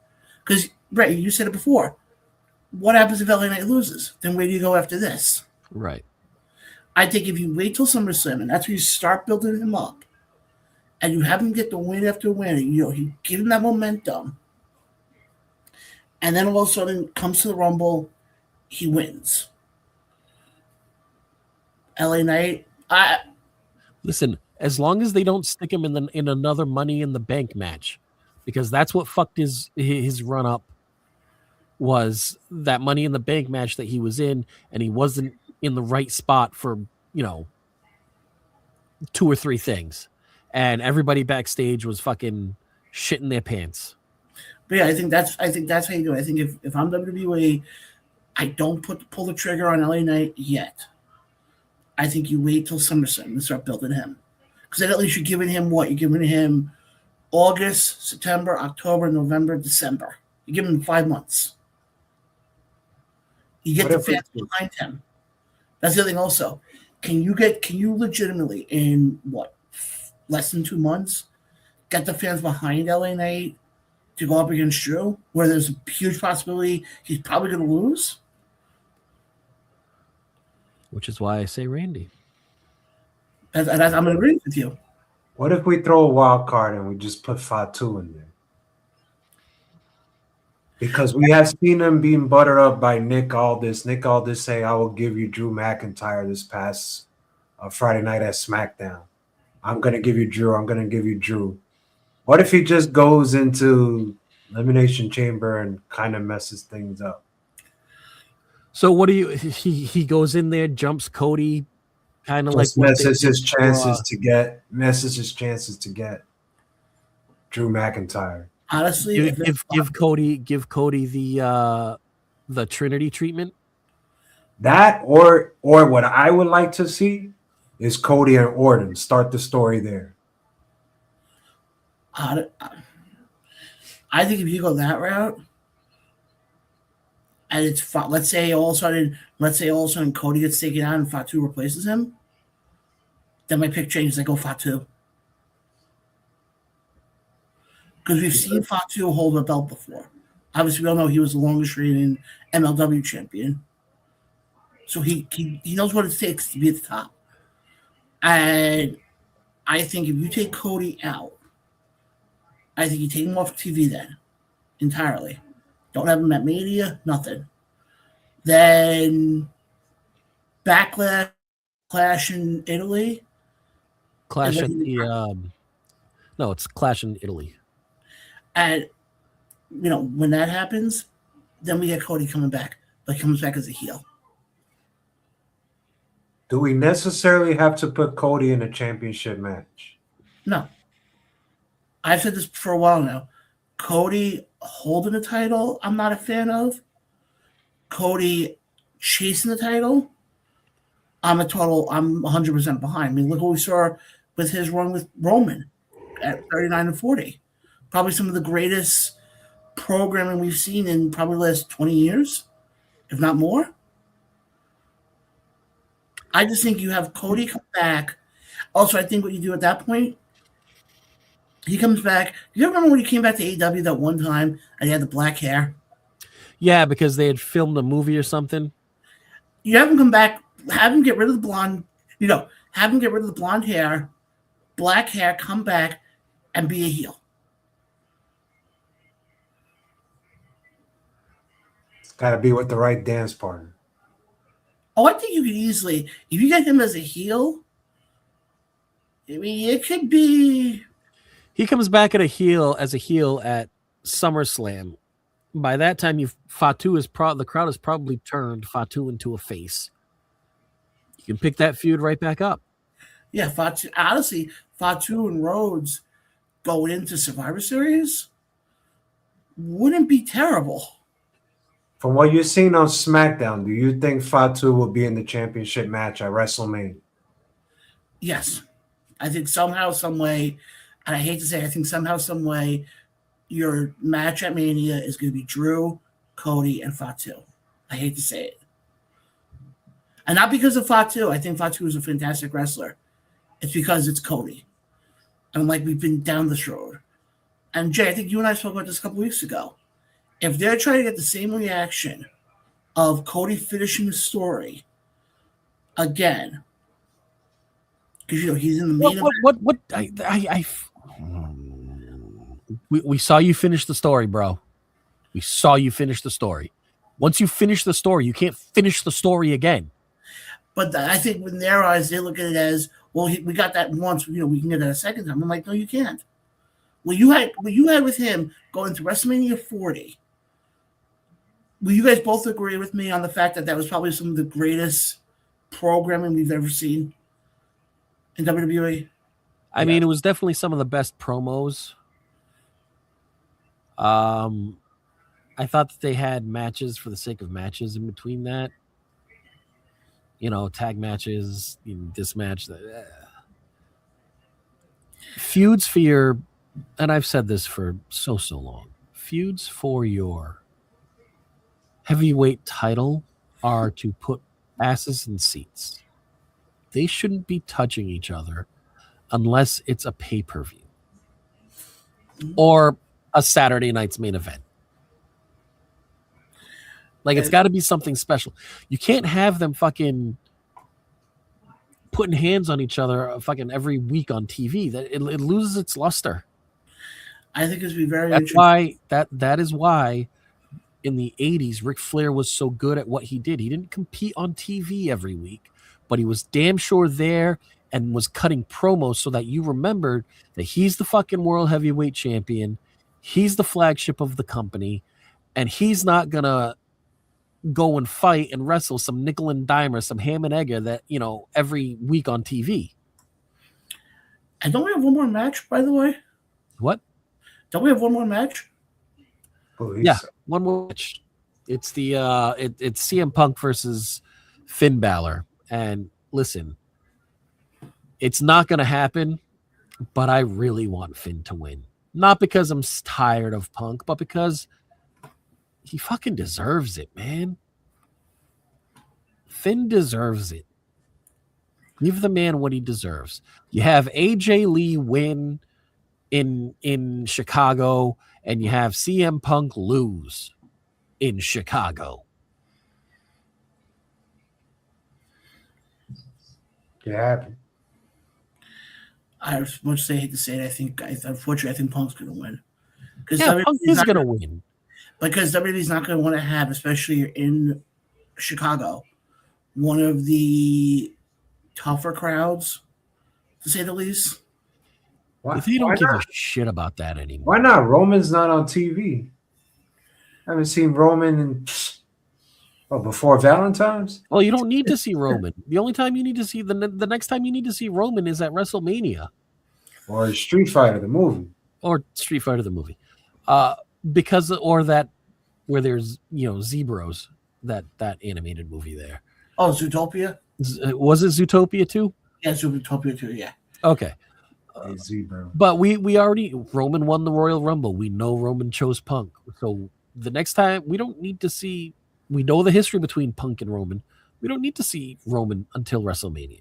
Speaker 1: Because, Ray, you said it before. What happens if LA Knight loses? Then where do you go after this?
Speaker 3: Right.
Speaker 1: I think if you wait till SummerSlam, and that's where you start building him up, and you have him get the win after win, you give him that momentum, and then all of a sudden comes to the Rumble, he wins. LA Knight,
Speaker 3: listen, as long as they don't stick him in another Money in the Bank match, because that's what fucked his run up, was that Money in the Bank match that he was in, and he wasn't in the right spot for 2 or 3 things, and everybody backstage was fucking shitting their pants.
Speaker 1: But yeah, I think that's how you do it. I think if I'm WWE, I don't pull the trigger on LA Knight yet. I think you wait till SummerSlam and start building him. Because then at least you're giving him what? You're giving him August, September, October, November, December. You give him 5 months. You get the fans behind him. That's the other thing also. Can you legitimately in less than 2 months get the fans behind LA Knight to go up against Drew, where there's a huge possibility he's probably going to lose?
Speaker 3: Which is why I say Randy.
Speaker 1: I'm going to agree with you.
Speaker 2: What if we throw a wild card and we just put Fatu in there? Because we have seen him being buttered up by Nick Aldis. Nick Aldis say, I will give you Drew McIntyre this past Friday night at SmackDown. I'm going to give you Drew. I'm going to give you Drew. What if he just goes into Elimination Chamber and kind of messes things up?
Speaker 3: So what do you? He goes in there, jumps Cody, kind of like
Speaker 2: messes his chances to get Drew McIntyre.
Speaker 1: Honestly,
Speaker 3: give Cody the Trinity treatment.
Speaker 2: That or what I would like to see is Cody and Orton start the story there.
Speaker 1: I think if you go that route, and it's let's say all of a sudden Cody gets taken out and Fatu replaces him, then my pick changes. I go Fatu because we've seen Fatu hold a belt before. Obviously, we all know he was the longest reigning MLW champion, so he knows what it takes to be at the top. And I think if you take Cody out, I think you take him off TV then entirely. Don't have him at Mania, nothing. Then Backlash, Clash in Italy.
Speaker 3: Clash at the no, it's Clash in Italy.
Speaker 1: And when that happens, then we get Cody coming back, but he comes back as a heel.
Speaker 2: Do we necessarily have to put Cody in a championship match?
Speaker 1: No. I've said this for a while now. Cody holding the title, I'm not a fan of. Cody chasing the title, I'm 100% behind. I mean, look what we saw with his run with Roman at 39 and 40. Probably some of the greatest programming we've seen in probably the last 20 years, if not more. I just think you have Cody come back. Also, I think what you do at that point, he comes back. You ever remember when he came back to AEW that one time and he had the black hair?
Speaker 3: Yeah, because they had filmed a movie or something.
Speaker 1: You have him come back, have him get rid of the blonde, have him get rid of the blonde hair, black hair, come back and be a heel.
Speaker 2: It's got to be with the right dance partner.
Speaker 1: Oh, I think you could easily, if you get him as a heel, I mean, it could be.
Speaker 3: He comes back as a heel at SummerSlam. By that time, the crowd has probably turned Fatu into a face. You can pick that feud right back up.
Speaker 1: Yeah, Fatu and Rhodes going into Survivor Series wouldn't be terrible.
Speaker 2: From what you've seen on SmackDown, do you think Fatu will be in the championship match at WrestleMania?
Speaker 1: Yes. I think somehow, some way, and I hate to say, I think somehow, some way, your match at Mania is going to be Drew, Cody, and Fatu. I hate to say it. And not because of Fatu. I think Fatu is a fantastic wrestler. It's because it's Cody. And we've been down this road. And Jay, I think you and I spoke about this a couple weeks ago. If they're trying to get the same reaction of Cody finishing the story again, because he's in the main event.
Speaker 3: We saw you finish the story, bro. We saw you finish the story. Once you finish the story, you can't finish the story again.
Speaker 1: But I think in their eyes, they look at it as, well, we got that once. We can get that a second time. I'm like, no, you can't. What you had with him going to WrestleMania 40. Will you guys both agree with me on the fact that was probably some of the greatest programming we've ever seen in WWE?
Speaker 3: I mean, it was definitely some of the best promos. I thought that they had matches for the sake of matches in between that. Tag matches, this match. Feuds for your, and I've said this for so long, feuds for your heavyweight title are to put asses in seats. They shouldn't be touching each other unless it's a pay-per-view or a Saturday night's main event. Like, it's got to be something special. You can't have them fucking putting hands on each other fucking every week on TV. That it loses its luster.
Speaker 1: I think it's be very
Speaker 3: That's why that is why in the 80s Ric Flair was so good at what he did. He didn't compete on TV every week, but he was damn sure there and was cutting promos so that you remembered that he's the fucking world heavyweight champion. He's the flagship of the company, and he's not gonna go and fight and wrestle some nickel and dime or some ham and egger that, you know, every week on TV.
Speaker 1: And don't we have one more match, by the way?
Speaker 3: What?
Speaker 1: Don't we have one more match?
Speaker 3: Yeah, one more match. It's the it's CM Punk versus Finn Balor. And listen, it's not going to happen, but I really want Finn to win. Not because I'm tired of Punk, but because he fucking deserves it, man. Finn deserves it. Give the man what he deserves. You have AJ Lee win in Chicago, and you have CM Punk lose in Chicago.
Speaker 2: Yeah.
Speaker 1: As much as I hate to say it, unfortunately, I think Punk's going to win.
Speaker 3: Yeah, Punk is going to win.
Speaker 1: Because WWE's not going to want to have, especially in Chicago, one of the tougher crowds, to say the least.
Speaker 3: They don't give a shit about that anymore.
Speaker 2: Why not? Roman's not on TV. I haven't seen Roman before Valentine's.
Speaker 3: Well, you don't need to see Roman. The only time you need to see the next time you need to see Roman is at WrestleMania,
Speaker 2: or Street Fighter the movie,
Speaker 3: because that where there's Zebros, that animated movie there.
Speaker 1: Oh, Zootopia.
Speaker 3: Was it Zootopia too?
Speaker 1: Yeah, Zootopia too. Yeah.
Speaker 3: Okay.
Speaker 2: Zebra.
Speaker 3: But we already Roman won the Royal Rumble. We know Roman chose Punk. So the next time we don't need to see. We know the history between Punk and Roman. We don't need to see Roman until WrestleMania.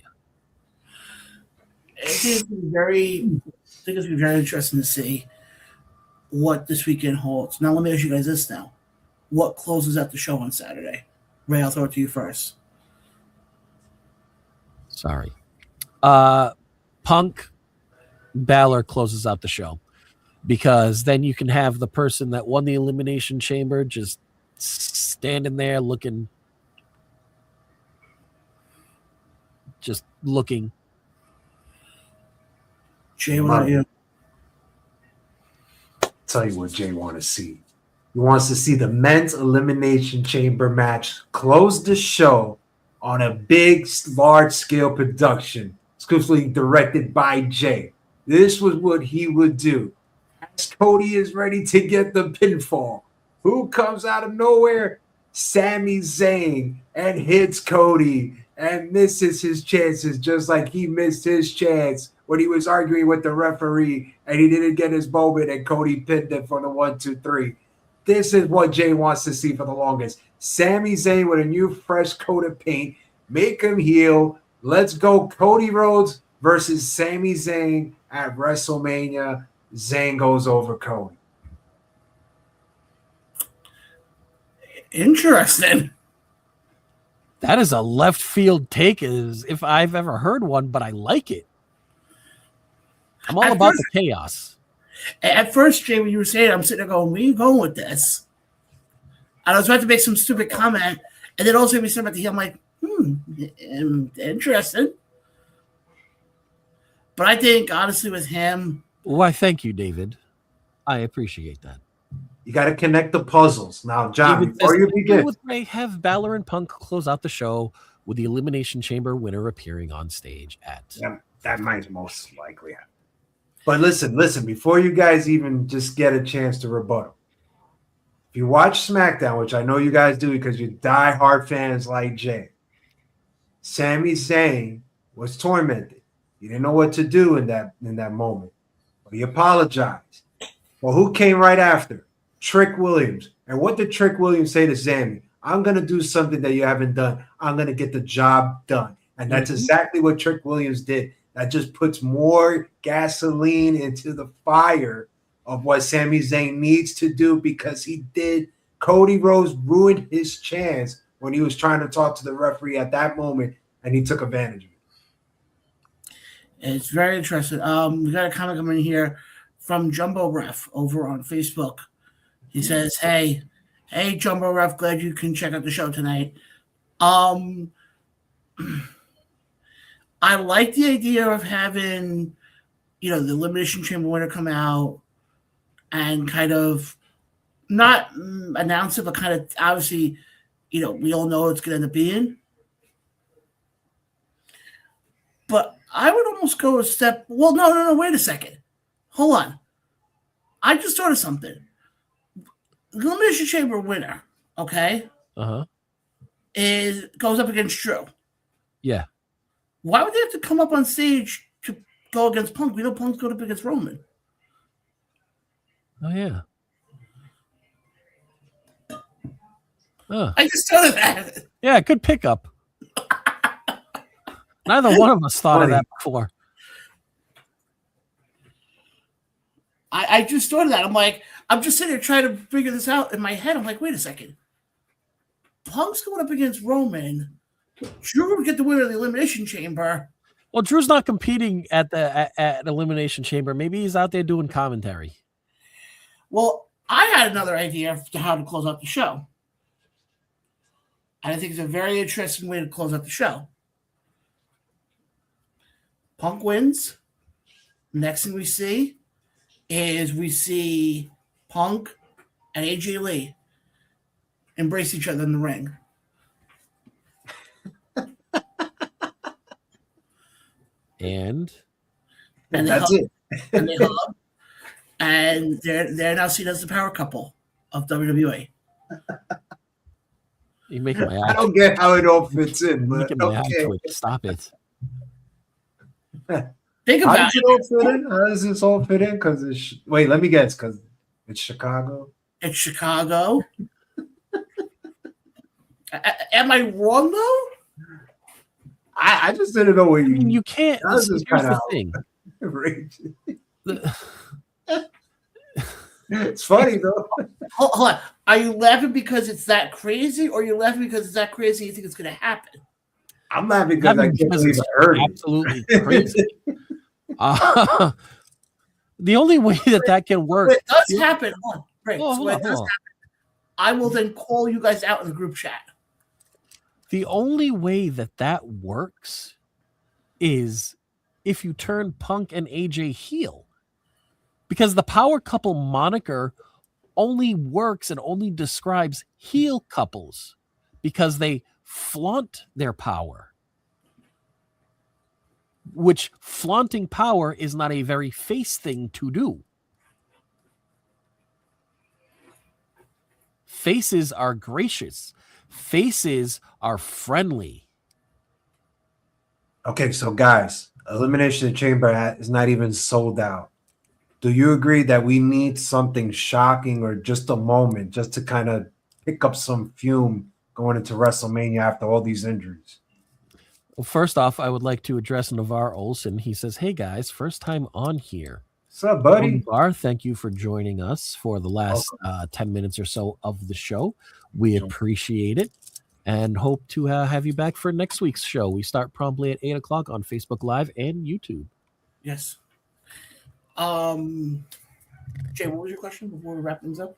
Speaker 1: I think it's going to be very interesting to see what this weekend holds. Now, let me ask you guys this now. What closes out the show on Saturday? Ray, I'll throw it to you first.
Speaker 3: Sorry. Punk Balor closes out the show, because then you can have the person that won the Elimination Chamber just standing there looking.
Speaker 1: Jay, what about you?
Speaker 2: Tell you what Jay wants to see. He wants to see the men's Elimination Chamber match close the show on a big, large-scale production, exclusively directed by Jay. This was what he would do. As Cody is ready to get the pinfall, who comes out of nowhere? Sami Zayn, and hits Cody and misses his chances, just like he missed his chance when he was arguing with the referee and he didn't get his moment and Cody pinned him for the 1, 2, 3. This is what Jay wants to see for the longest. Sami Zayn with a new fresh coat of paint. Make him heel. Let's go Cody Rhodes versus Sami Zayn at WrestleMania. Zayn goes over Cody.
Speaker 1: Interesting.
Speaker 3: That is a left field take, as if I've ever heard one, but I like it. I'm all about the chaos.
Speaker 1: At first, Jay, when you were saying it, I'm sitting there going, where are you going with this? And I was about to make some stupid comment, and then also we said about the heel, I'm like, interesting. But I think, honestly, with him...
Speaker 3: Why, thank you, David. I appreciate that.
Speaker 2: You got to connect the puzzles. Now, John,
Speaker 3: David,
Speaker 2: before you begin...
Speaker 3: Have Balor and Punk close out the show with the Elimination Chamber winner appearing on stage at...
Speaker 2: That might most likely happen. But listen, before you guys even just get a chance to rebuttal, if you watch SmackDown, which I know you guys do because you're diehard fans like Jay, Sami Zayn was tormented. He didn't know what to do in that moment. But he apologized. Well, who came right after? Trick Williams. And what did Trick Williams say to Sami? I'm going to do something that you haven't done. I'm going to get the job done. And that's exactly what Trick Williams did. That just puts more gasoline into the fire of what Sami Zayn needs to do, because he did. Cody Rhodes ruined his chance when he was trying to talk to the referee at that moment, and he took advantage of it.
Speaker 1: It's very interesting. We got a comment coming here from Jumbo Ref over on Facebook. He says, hey, Jumbo Ref, glad you can check out the show tonight. I like the idea of having, the Elimination Chamber winner come out and kind of not announce it, but kind of obviously, we all know it's going to end up being. But I would almost go a step. Well, no, wait a second. Hold on. I just thought of something. The Elimination Chamber winner, okay? Goes up against Drew.
Speaker 3: Yeah.
Speaker 1: Why would they have to come up on stage to go against Punk? We know Punk's going up against Roman.
Speaker 3: Oh, yeah.
Speaker 1: I just thought of that.
Speaker 3: Yeah, good pickup. Neither one of us thought of that before.
Speaker 1: I just thought of that. I'm like, I'm just sitting here trying to figure this out in my head. I'm like, wait a second. Punk's going up against Roman. Drew would get the winner of the Elimination Chamber.
Speaker 3: Well, Drew's not competing at Elimination Chamber. Maybe he's out there doing commentary.
Speaker 1: Well, I had another idea of how to close out the show. And I think it's a very interesting way to close out the show. Punk wins. Next thing we see is Punk and AJ Lee embrace each other in the ring.
Speaker 3: And
Speaker 2: that's it.
Speaker 1: And they hug. And they're now seen as the power couple of WWE.
Speaker 3: You're making my eye.
Speaker 2: I don't get how it all fits in, but
Speaker 3: making my eye twitch. Stop it.
Speaker 1: Think about it.
Speaker 2: How does this all fit in? Because wait, let me guess. Because it's Chicago.
Speaker 1: It's Chicago. Am I wrong though?
Speaker 2: I just didn't know what you mean.
Speaker 3: You can't. Here's the thing.
Speaker 2: It's funny though.
Speaker 1: Hold on. Are you laughing because it's that crazy, or are you laughing because it's that crazy? You think it's going to happen?
Speaker 2: I'm laughing because I can't believe I heard it.
Speaker 3: Absolutely crazy. The only way that can work.
Speaker 1: It does happen. Hold on. Right.
Speaker 3: Hold on.
Speaker 1: I will then call you guys out in the group chat.
Speaker 3: The only way that works is if you turn Punk and AJ heel, because the power couple moniker only works and only describes heel couples because they flaunt their power, which flaunting power is not a very face thing to do. Faces are gracious. Faces are friendly.
Speaker 2: Okay, so guys, Elimination Chamber is not even sold out. Do you agree that we need something shocking or just a moment just to kind of pick up some fume going into WrestleMania after all these injuries?
Speaker 3: Well, first off, I would like to address Navar Olson. He says, hey guys, first time on here.
Speaker 2: What's up, buddy?
Speaker 3: Navar, thank you for joining us for the last 10 minutes or so of the show. We appreciate it and hope to have you back for next week's show. We start promptly at 8 o'clock on Facebook Live and YouTube.
Speaker 1: Yes. Jay, what was your question before we wrap things up?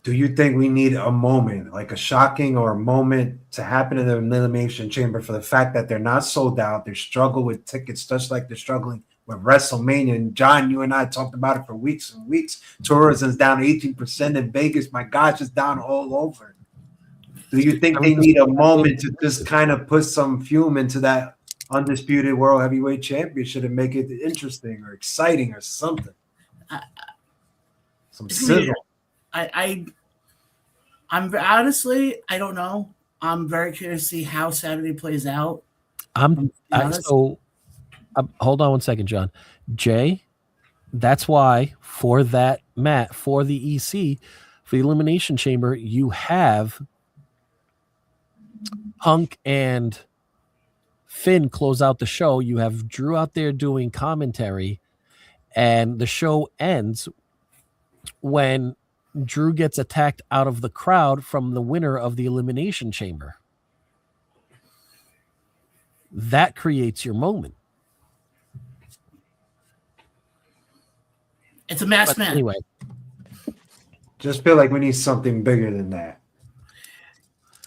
Speaker 2: Do you think we need a moment, like a shocking or a moment to happen in the Elimination Chamber for the fact that they're not sold out? They struggle with tickets, just like they're struggling with WrestleMania. And John, you and I talked about it for weeks and weeks. Tourism's down 18% in Vegas. My gosh, it's down all over. Do you think they need a moment to just kind of put some fume into that undisputed World Heavyweight Championship and make it interesting or exciting or something? Some sizzle.
Speaker 1: I'm honestly, I don't know. I'm very curious to see how Saturday plays out.
Speaker 3: Hold on one second, John. Jay, that's why for that Matt, for the EC, For the Elimination Chamber, you have Punk and Finn close out the show. You have Drew out there doing commentary, and the show ends when Drew gets attacked out of the crowd from the winner of the Elimination Chamber. That creates your moment.
Speaker 1: It's a masked man.
Speaker 3: Anyway,
Speaker 2: just feel like we need something bigger than that.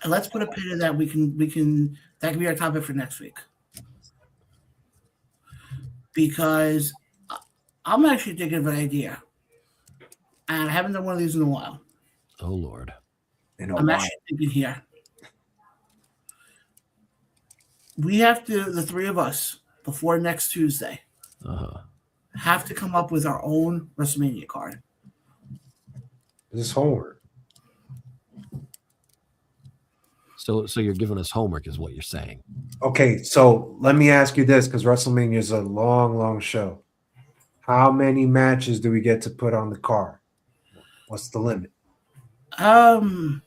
Speaker 1: And let's put a pin in that. We can that can be our topic for next week. Because I'm actually thinking of an idea. And I haven't done one of these in a while.
Speaker 3: oh Lord.
Speaker 1: I'm actually thinking here. We have to, the three of us, before next Tuesday, have to come up with our own WrestleMania card.
Speaker 2: This is homework.
Speaker 3: So you're giving us homework is what you're saying.
Speaker 2: Okay, so let me ask you this, because WrestleMania is a long, long show. How many matches do we get to put on the card? What's the limit?
Speaker 1: I'll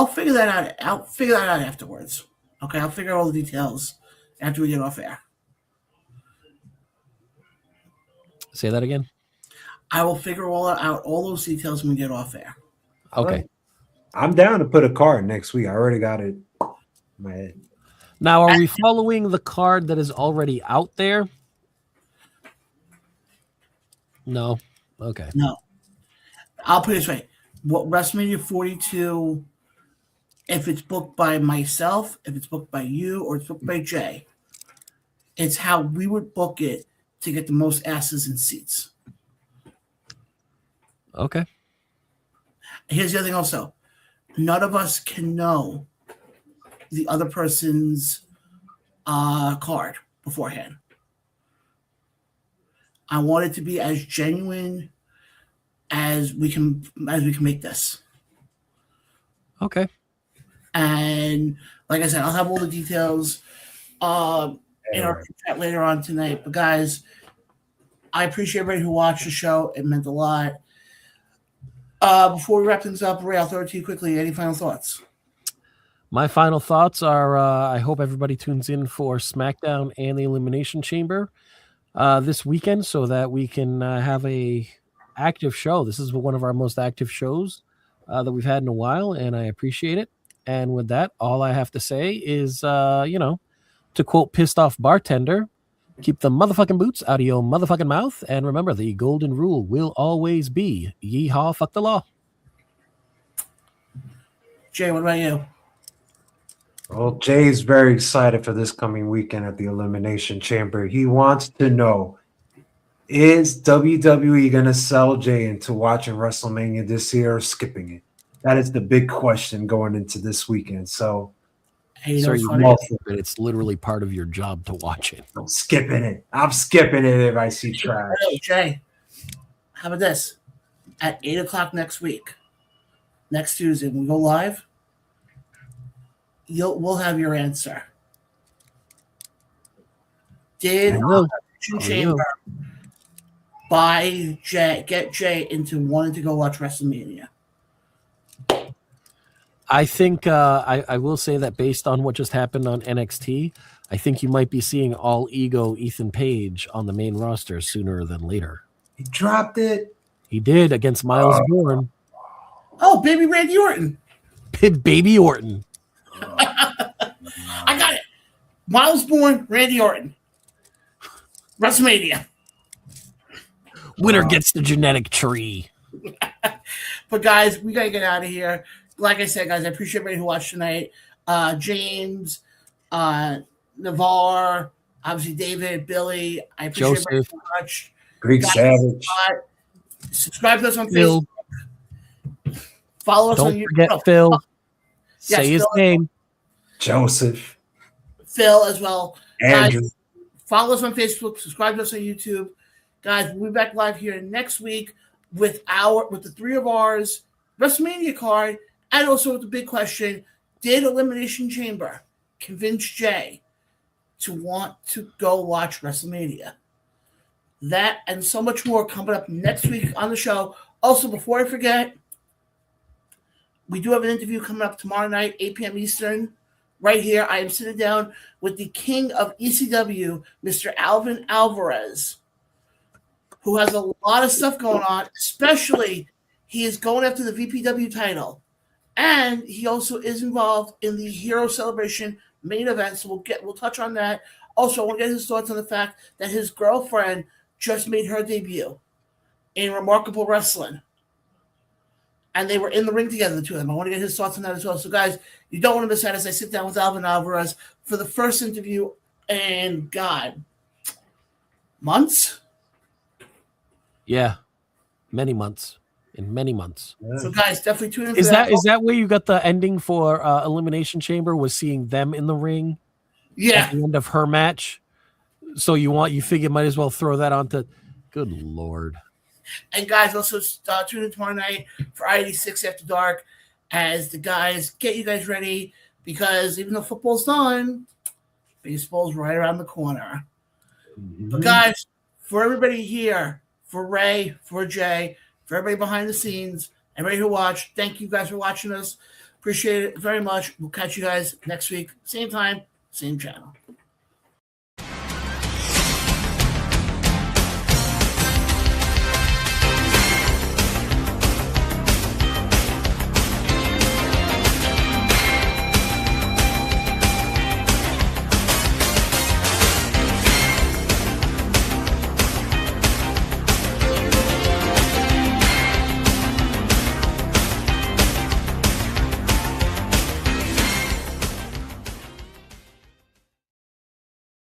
Speaker 1: figure that out. I'll figure that out afterwards. Okay, I'll figure out all the details after we get off air.
Speaker 3: Say that again.
Speaker 1: I will figure out all those details when we get off air.
Speaker 3: Okay.
Speaker 2: Right. I'm down to put a card next week. I already got it in my head.
Speaker 3: Now, are we following the card that is already out there? No. Okay.
Speaker 1: No. I'll put it this way. What WrestleMania 42, if it's booked by myself, if it's booked by you, or it's booked by Jay, it's how we would book it to get the most asses in seats.
Speaker 3: Okay.
Speaker 1: Here's the other thing also. None of us can know the other person's card beforehand. I want it to be as genuine as we can make this.
Speaker 3: Okay.
Speaker 1: And like I said, I'll have all the details in our chat later on tonight. But guys, I appreciate everybody who watched the show. It meant a lot. Before we wrap things up, Ray, I'll throw it to you quickly. Any final thoughts?
Speaker 3: My final thoughts are I hope everybody tunes in for SmackDown and the Elimination Chamber this weekend so that we can have a active show. This is one of our most active shows that we've had in a while, and I appreciate it. And with that, all I have to say is, to quote Pissed Off Bartender, keep the motherfucking boots out of your motherfucking mouth. And remember, the golden rule will always be, yeehaw, fuck the law.
Speaker 1: Jay, what about you?
Speaker 2: Well, Jay's very excited for this coming weekend at the Elimination Chamber. He wants to know, is WWE going to sell Jay into watching WrestleMania this year or skipping it? That is the big question going into this weekend. So,
Speaker 3: Sorry, it's literally part of your job to watch it.
Speaker 2: I'm skipping it. I'm skipping it if I see trash.
Speaker 1: Hey, Jay, how about this? At 8 o'clock next week, next Tuesday, when we go live, we'll have your answer. Did Elimination Chamber get Jay into wanting to go watch WrestleMania?
Speaker 3: I think I will say that based on what just happened on NXT, I think you might be seeing all ego Ethan Page on the main roster sooner than later.
Speaker 2: He dropped it.
Speaker 3: He did against Miles Bourne.
Speaker 1: Oh, baby Randy Orton.
Speaker 3: Baby Orton.
Speaker 1: I got it. Miles Bourne, Randy Orton. WrestleMania.
Speaker 3: Winner gets the genetic tree.
Speaker 1: But guys, we got to get out of here. Like I said, guys, I appreciate everybody who watched tonight. James, Navarre, obviously David, Billy. I appreciate everybody so much.
Speaker 2: Greek Savage.
Speaker 1: Subscribe to us on Facebook. Follow us on YouTube.
Speaker 3: Don't forget Phil. Say his name.
Speaker 2: Joseph.
Speaker 1: Phil as well.
Speaker 2: Andrew.
Speaker 1: Guys, follow us on Facebook. Subscribe to us on YouTube. Guys, we'll be back live here next week with the three of ours WrestleMania card. And also with the big question, did Elimination Chamber convince Jay to want to go watch WrestleMania? That and so much more coming up next week on the show. Also, before I forget, we do have an interview coming up tomorrow night, 8 p.m. Eastern. Right here, I am sitting down with the king of ECW, Mr. Alvin Alvarez, who has a lot of stuff going on, especially he is going after the VPW title. And he also is involved in the Hero Celebration main event, so we'll touch on that. Also, I want to get his thoughts on the fact that his girlfriend just made her debut in Remarkable Wrestling. And they were in the ring together, the two of them. I want to get his thoughts on that as well. So, guys, you don't want to miss out as I sit down with Alvin Alvarez for the first interview in, God, months?
Speaker 3: Yeah, many months. In many months.
Speaker 1: So, guys, definitely tune in for
Speaker 3: Is that where you got the ending for Elimination Chamber, was seeing them in the ring?
Speaker 1: Yeah.
Speaker 3: At the end of her match? So you figure might as well throw that onto. Good Lord.
Speaker 1: And guys, also tune in tomorrow night for I-86 After Dark as the guys get you guys ready, because even though football's done, baseball's right around the corner. Mm-hmm. But guys, for everybody here, for Ray, for Jay, for everybody behind the scenes, everybody who watched, thank you guys for watching us. Appreciate it very much. We'll catch you guys next week. Same time, same channel.